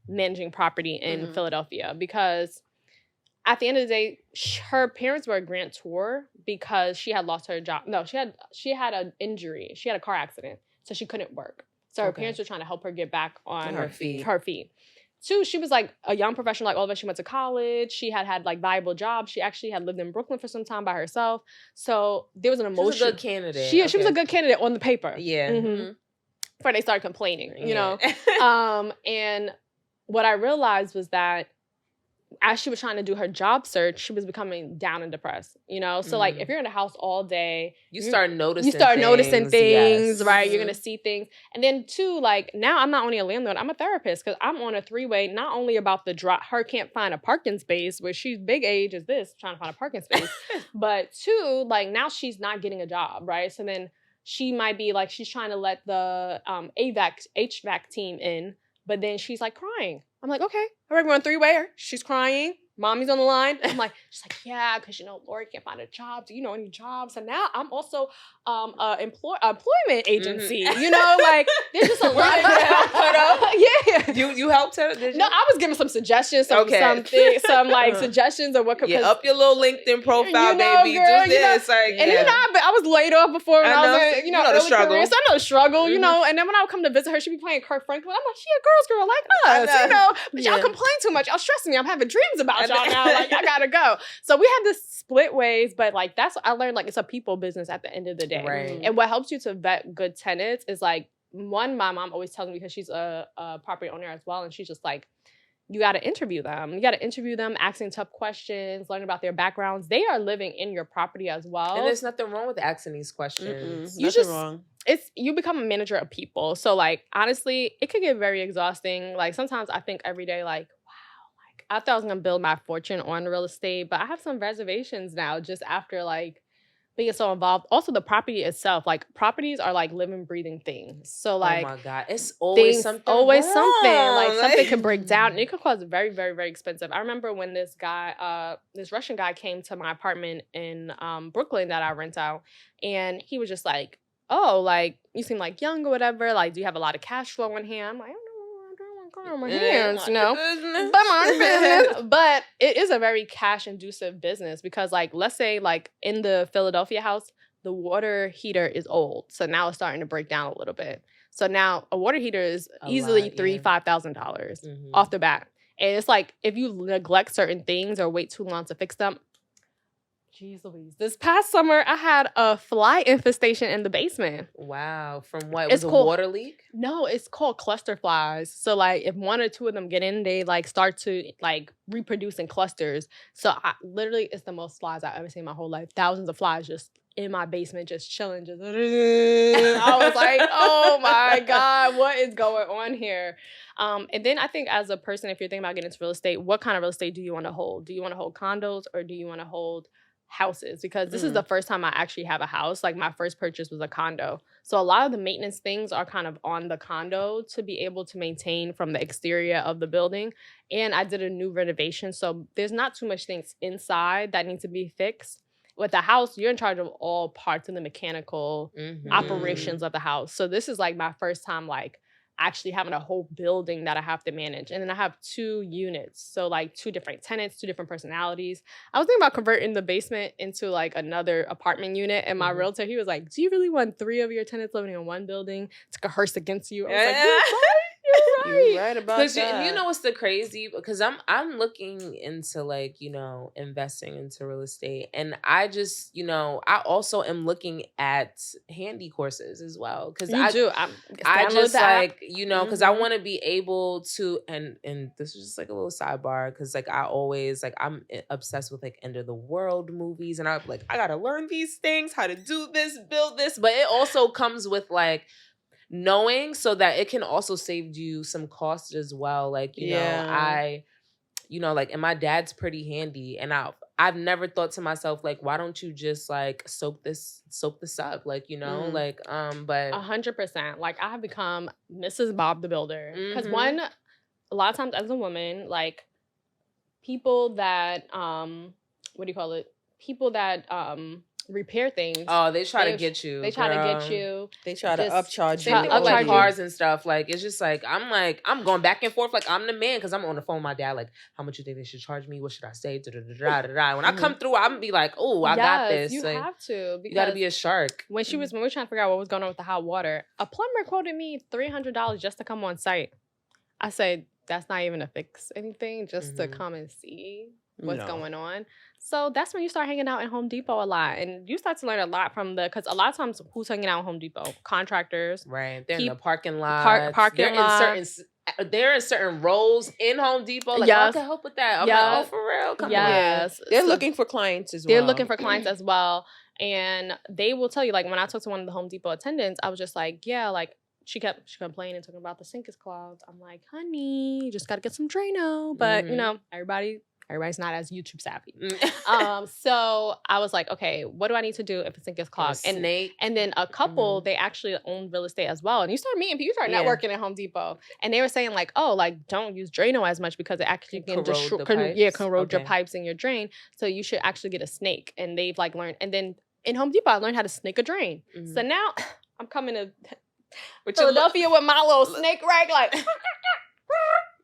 [SPEAKER 3] managing property in Philadelphia. Because at the end of the day, her parents were a grantor because she had lost her job. No, she had an injury. She had a car accident, so she couldn't work. So her parents were trying to help her get back on her feet. Two, she was like a young professional, like all of us. She went to college. She had like viable jobs. She actually had lived in Brooklyn for some time by herself. So there was an emotion.
[SPEAKER 2] She was a good candidate.
[SPEAKER 3] She was a good candidate on the paper.
[SPEAKER 2] Yeah.
[SPEAKER 3] Before they started complaining, you know. And what I realized was that as she was trying to do her job search, she was becoming down and depressed, you know? So, like, if you're in a house all day... You start noticing things, right? You're going to see things. And then, two, like, now I'm not only a landlord, I'm a therapist, because I'm on a three-way, not only about her can't find a parking space, where she's big age as this, trying to find a parking space, but two, like, now she's not getting a job, right? So then she might be, like, she's trying to let the HVAC team in, but then she's, like, crying. I'm like, okay, all right, we're on three-way. She's crying. mommy's on the line. I'm like, she's like, yeah, because Lori can't find a job. Do you know any jobs? And now I'm also employment agency. Like there's just a lot of yeah.
[SPEAKER 2] You helped her? Did you?
[SPEAKER 3] No, I was giving some suggestions, some suggestions of what could
[SPEAKER 2] up your little LinkedIn profile, baby.
[SPEAKER 3] Girl,
[SPEAKER 2] do this,
[SPEAKER 3] and I was laid off before when I was in,
[SPEAKER 2] the
[SPEAKER 3] early
[SPEAKER 2] struggle.
[SPEAKER 3] career, so I know the struggle, And then when I would come to visit her, she'd be playing Kirk Franklin. I'm like, she a girl's girl like us, But y'all complain too much. Y'all stressing me. I'm having dreams about y'all now. Like, I gotta go. So we had this split ways, but like that's what I learned. Like it's a people business at the end of the day,
[SPEAKER 2] right?
[SPEAKER 3] And what helps you to vet good tenants is like one. My mom always tells me because she's a property owner as well, and she's just like, you got to interview them. You got to interview them, asking tough questions, learn about their backgrounds. They are living in your property as well.
[SPEAKER 2] And there's nothing wrong with asking these questions.
[SPEAKER 3] You become a manager of people. So like, honestly, it could get very exhausting. Like sometimes I think every day, like, wow, like I thought I was going to build my fortune on real estate, but I have some reservations now just after like being so involved. Also the property itself, like properties are like living, breathing things. So like,
[SPEAKER 2] oh my God, it's always something wrong.
[SPEAKER 3] Like something can break down and it could cost very, very, very expensive. I remember when this guy, this Russian guy came to my apartment in Brooklyn that I rent out, and he was just like, oh, like you seem like young or whatever. Like, do you have a lot of cash flow in hand? I'm like, I don't on my hands, But it is a very cash-inducive business because, like, let's say, like, in the Philadelphia house, the water heater is old. So now it's starting to break down a little bit. So now a water heater is easily $5,000 off the bat. And it's like, if you neglect certain things or wait too long to fix them, jeez Louise. This past summer, I had a fly infestation in the basement.
[SPEAKER 2] Wow. From what? It was a water leak?
[SPEAKER 3] No, it's called cluster flies. So, like, if one or two of them get in, they, like, start to, like, reproduce in clusters. So, literally, it's the most flies I've ever seen in my whole life. Thousands of flies just in my basement, just chilling. Just I was like, oh, my God, what is going on here? And then I think as a person, if you're thinking about getting into real estate, what kind of real estate do you want to hold? Do you want to hold condos or do you want to hold houses? Because this is the first time I actually have a house. Like my first purchase was a condo. So a lot of the maintenance things are kind of on the condo to be able to maintain from the exterior of the building. And I did a new renovation. So there's not too much things inside that need to be fixed. With the house, you're in charge of all parts of the mechanical operations of the house. So this is like my first time like actually having a whole building that I have to manage. And then I have 2 units. So like 2 different tenants, 2 different personalities. I was thinking about converting the basement into like another apartment unit. And my realtor, he was like, do you really want 3 of your tenants living in one building to coerce against you? I was like,
[SPEAKER 2] you're right about that. You know what's the crazy? Because I'm looking into like, investing into real estate. And I just, I also am looking at handy courses as well. Because I just like, because I want to be able to, and this is just like a little sidebar, because like I always, like I'm obsessed with like end of the world movies. And I'm like, I got to learn these things, how to do this, build this. But it also comes with like, knowing so that it can also save you some cost as well. Like, and my dad's pretty handy, and I've never thought to myself, like, why don't you just like soak this up? Like, but
[SPEAKER 3] 100%. Like I have become Mrs. Bob the Builder. Because a lot of times as a woman, like people that, people that, repair things.
[SPEAKER 2] Oh, they try to get you.
[SPEAKER 3] They try to get you.
[SPEAKER 1] They try to upcharge you.
[SPEAKER 2] Like cars and stuff. Like it's just like I'm going back and forth. Like I'm the man because I'm on the phone with my dad. Like, how much you think they should charge me? What should I say? When I come through, I'm gonna be like, oh, I got this.
[SPEAKER 3] You
[SPEAKER 2] like,
[SPEAKER 3] have to.
[SPEAKER 2] You got to be a shark.
[SPEAKER 3] When we were trying to figure out what was going on with the hot water, a plumber quoted me $300 just to come on site. I said, that's not even to fix anything, just to come and see what's going on. So that's when you start hanging out in Home Depot a lot. And you start to learn a lot from because a lot of times who's hanging out in Home Depot? Contractors.
[SPEAKER 2] Right. They're in the parking lot. They're in certain roles in Home Depot. Like, I can help with that. I'm like, oh, for real? Come on.
[SPEAKER 1] They're looking for clients as well.
[SPEAKER 3] They're looking for clients as well. And they will tell you, like, when I talked to one of the Home Depot attendants, I was just like, yeah, like, she complained and talking about the sink is clogged. I'm like, honey, you just got to get some Drano. But, everybody Everybody's not as YouTube savvy.
[SPEAKER 2] Mm.
[SPEAKER 3] So I was like, okay, what do I need to do if the sink gets clogged?
[SPEAKER 2] Snake.
[SPEAKER 3] And then a couple, they actually own real estate as well. And you start meeting people, you start
[SPEAKER 2] Yeah.
[SPEAKER 3] networking at Home Depot. And they were saying like, oh, like don't use Drano as much because it actually can corrode your pipes in your drain. So you should actually get a snake. And they've like learned. And then in Home Depot, I learned how to snake a drain.
[SPEAKER 2] Mhm.
[SPEAKER 3] So now I'm coming to Philadelphia with my little snake rag, like.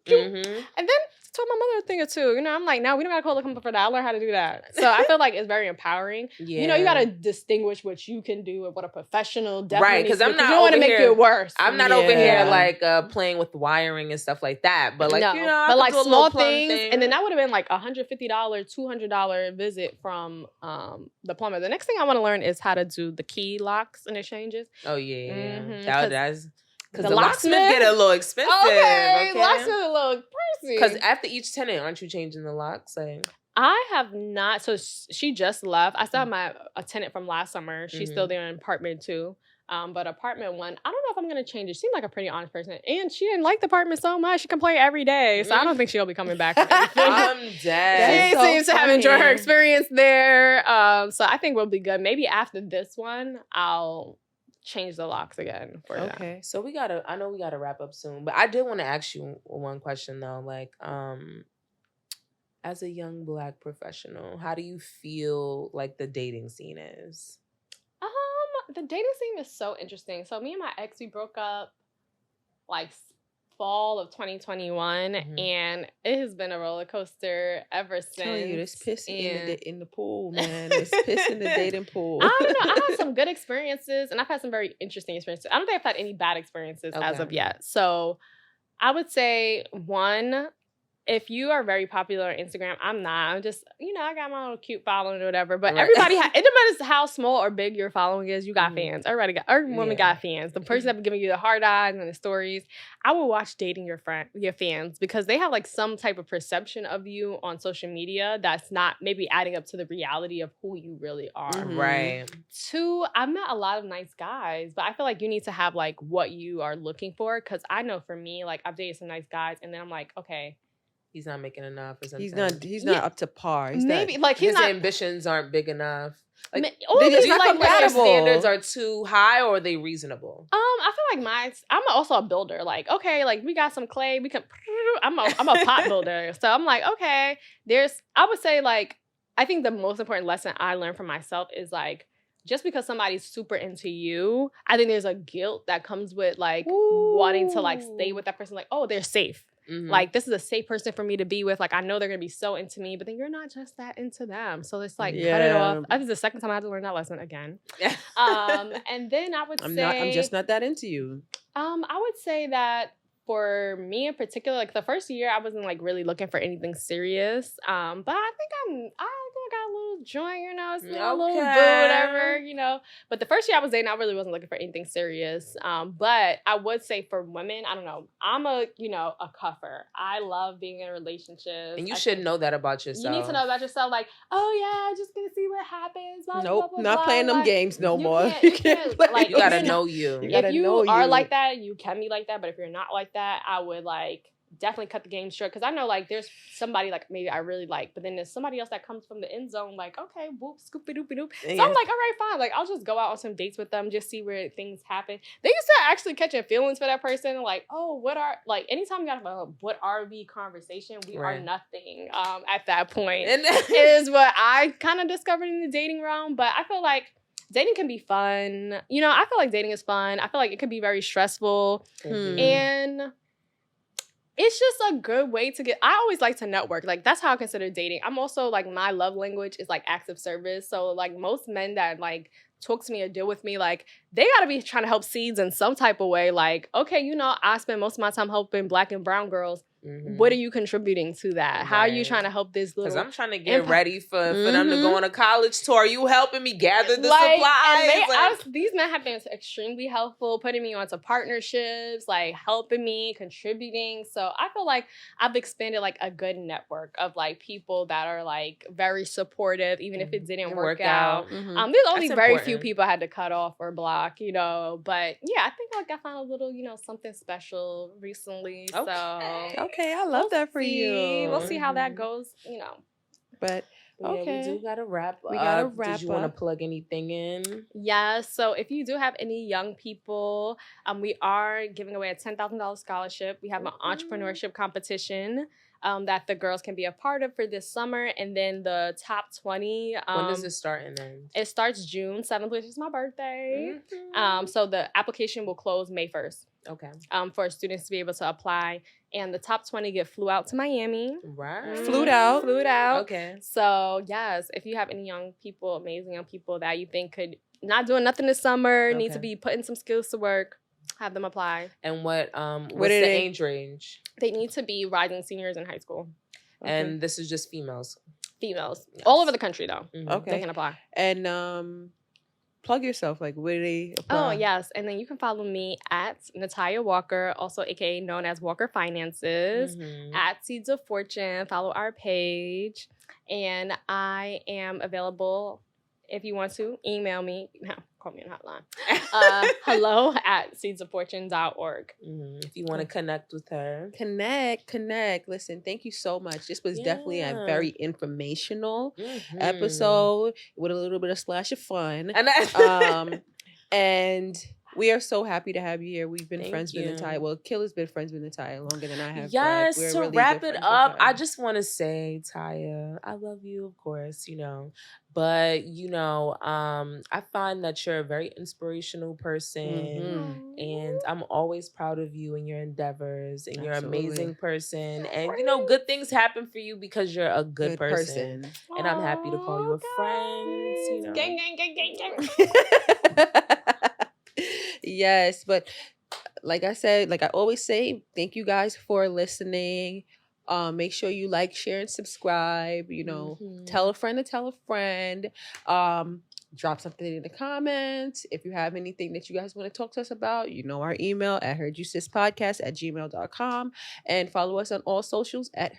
[SPEAKER 2] Mhm.
[SPEAKER 3] And then told my mother a thing or two. You know, I'm like, no, we don't gotta call the company for that. I learned how to do that. So I feel like it's very empowering.
[SPEAKER 2] Yeah.
[SPEAKER 3] You know, you gotta distinguish what you can do and what a professional definitely
[SPEAKER 2] right, because I'm not.
[SPEAKER 3] You don't want to make
[SPEAKER 2] here,
[SPEAKER 3] it worse.
[SPEAKER 2] I'm not over here like playing with wiring and stuff like that. But like you know,
[SPEAKER 3] but like small
[SPEAKER 2] things.
[SPEAKER 3] And then that would have been like $150, $200 visit from the plumber. The next thing I want to learn is how to do the key locks and exchanges.
[SPEAKER 2] Oh yeah,
[SPEAKER 3] Mm-hmm.
[SPEAKER 2] that's. Because the locksmith get a little expensive.
[SPEAKER 3] Okay, locksmith a little pricey.
[SPEAKER 2] Because after each tenant, aren't you changing the locks? Like,
[SPEAKER 3] I have not. So she just left. I still have a tenant from last summer. She's still there in apartment 2. But apartment 1, I don't know if I'm going to change it. She seemed like a pretty honest person. And she didn't like the apartment so much. She complained every day. So I don't think she'll be coming back.
[SPEAKER 2] I'm dead.
[SPEAKER 3] She seems to have enjoyed her experience there. So I think we'll be good. Maybe after this one, I'll change the locks again for that.
[SPEAKER 2] Okay, so I know we gotta wrap up soon, but I did want to ask you one question though. Like, as a young Black professional, how do you feel like the dating scene is?
[SPEAKER 3] The dating scene is so interesting. So me and my ex, we broke up like fall of 2021, and it has been a roller coaster ever since.
[SPEAKER 1] Tell you, there's piss in the pool, man. There's piss in the dating pool.
[SPEAKER 3] I don't know. I've had some good experiences, and I've had some very interesting experiences. I don't think I've had any bad experiences as of yet. So I would say, one, if you are very popular on Instagram, I'm not. I'm just, I got my little cute following or whatever. But everybody, it depends how small or big your following is. You got fans. Every woman got fans. The person that be giving you the hard eyes and the stories. I will watch dating your fans because they have like some type of perception of you on social media that's not maybe adding up to the reality of who you really are.
[SPEAKER 2] Mm-hmm. Right.
[SPEAKER 3] 2, I've met a lot of nice guys, but I feel like you need to have like what you are looking for. Because I know for me, like I've dated some nice guys, and then I'm like, okay,
[SPEAKER 2] he's not making enough or something.
[SPEAKER 1] He's not up to par.
[SPEAKER 3] His
[SPEAKER 2] ambitions aren't big enough. Like,
[SPEAKER 1] they're just
[SPEAKER 2] not
[SPEAKER 1] like
[SPEAKER 2] compatible. Their standards are too high, or are they reasonable?
[SPEAKER 3] I feel like I'm also a builder. Like, okay, like we got some clay, we can. I'm a pot builder, so I'm like, okay. I would say like, I think the most important lesson I learned from myself is like, just because somebody's super into you, I think there's a guilt that comes with like wanting to like stay with that person. Like, oh, they're safe. Mm-hmm. Like, this is a safe person for me to be with. Like, I know they're going to be so into me, but then you're not just that into them. So it's like, cut it off. This is the second time I had to learn that lesson again. And then I would I'm
[SPEAKER 1] just not that into you.
[SPEAKER 3] I would say that for me in particular, like the first year, I wasn't like really looking for anything serious. But I think I got a little joint, it's a little boo, whatever, But the first year I was dating, I really wasn't looking for anything serious. But I would say for women, I don't know, I'm a cuffer. I love being in relationships.
[SPEAKER 2] And you should know that about yourself.
[SPEAKER 3] You need to know about yourself. Like, oh yeah, just gonna see what happens. Blah,
[SPEAKER 1] nope,
[SPEAKER 3] blah, blah,
[SPEAKER 1] not
[SPEAKER 3] blah.
[SPEAKER 1] playing them games no more.
[SPEAKER 3] You can't like,
[SPEAKER 2] you gotta know you.
[SPEAKER 3] If you are like that, you can be like that. But if you're not like that, I would like definitely cut the game short, because I know like there's somebody like maybe I really like, but then there's somebody else that comes from the end zone like, okay, whoop, scoopy doopy doop. So I'm like, all right, fine, like I'll just go out on some dates with them, just see where things happen. They used to actually catching feelings for that person, like, oh, anytime you got a what are we conversation, we are nothing at that point. And is what I kind of discovered in the dating realm. But I feel like dating can be fun. I feel like dating is fun. I feel like it could be very stressful. And it's just a good way to I always like to network. Like, that's how I consider dating. I'm also, like, my love language is, like, acts of service. So, like, most men that, like, talk to me or deal with me, like, they got to be trying to help seeds in some type of way. Like, okay, I spend most of my time helping Black and brown girls. Mm-hmm. What are you contributing to that? How are you trying to help this little...
[SPEAKER 2] Because I'm trying to get ready for them to go on a college tour. Are you helping me gather the supplies?
[SPEAKER 3] These men have been extremely helpful, putting me onto partnerships, like helping me, contributing. So I feel like I've expanded like a good network of like people that are like very supportive, even if it didn't work out. Mm-hmm. There's only very few people I had to cut off or block, But yeah, I think like I found a little, something special recently.
[SPEAKER 2] Okay.
[SPEAKER 3] So
[SPEAKER 1] Okay, I love that for you.
[SPEAKER 3] We'll see how that goes,
[SPEAKER 1] But
[SPEAKER 2] okay, we do gotta wrap up.
[SPEAKER 1] We gotta wrap
[SPEAKER 2] Did you want to
[SPEAKER 1] up.
[SPEAKER 2] plug anything in?
[SPEAKER 3] Yes. So if you do have any young people, we are giving away a $10,000 scholarship. We have an entrepreneurship competition that the girls can be a part of for this summer, and then the top 20.
[SPEAKER 2] When does it start and end?
[SPEAKER 3] It starts June 7th, which is my birthday.
[SPEAKER 2] Mm-hmm.
[SPEAKER 3] So the application will close May 1st.
[SPEAKER 2] Okay.
[SPEAKER 3] For students to be able to apply, and the top 20 get flew out to Miami.
[SPEAKER 2] Right.
[SPEAKER 1] Flued out.
[SPEAKER 2] Okay.
[SPEAKER 3] So yes, if you have any young people, amazing young people that you think could not doing nothing this summer, need to be putting some skills to work, have them apply.
[SPEAKER 2] And what's the age range?
[SPEAKER 3] They need to be rising seniors in high school.
[SPEAKER 2] And this is just females.
[SPEAKER 3] Females. Yes. All over the country though.
[SPEAKER 2] Mm-hmm.
[SPEAKER 1] Okay.
[SPEAKER 3] They can apply.
[SPEAKER 1] And plug yourself. Like, where do they apply?
[SPEAKER 3] Oh, yes. And then you can follow me at Nitiya Walker, also aka known as Walker Finances, at Seeds of Fortune. Follow our page. And I am available if you want to email me. No, call me on hotline. Hello at seedsoffortune.org.
[SPEAKER 2] If you want to connect with her.
[SPEAKER 1] Connect. Listen, thank you so much. This was definitely a very informational episode with a little bit of slash of fun. And we are so happy to have you here. We've been friends with Nitiya. Well, Killer's been friends with Nitiya longer than I have.
[SPEAKER 2] Yes,
[SPEAKER 1] to
[SPEAKER 2] really wrap it up, I just want to say, Taya, I love you, of course, But, I find that you're a very inspirational person. And I'm always proud of you and your endeavors. And you're an amazing person. And, good things happen for you because you're a good person. And I'm happy to call you a friend.
[SPEAKER 3] Gang, gang, gang, gang, gang.
[SPEAKER 1] Yes, but like I said, like I always say, thank you guys for listening. Make sure you like, share, and subscribe. Tell a friend to tell a friend. Drop something in the comments. If you have anything that you guys want to talk to us about, our email at heardyousispodcast@gmail.com. And follow us on all socials at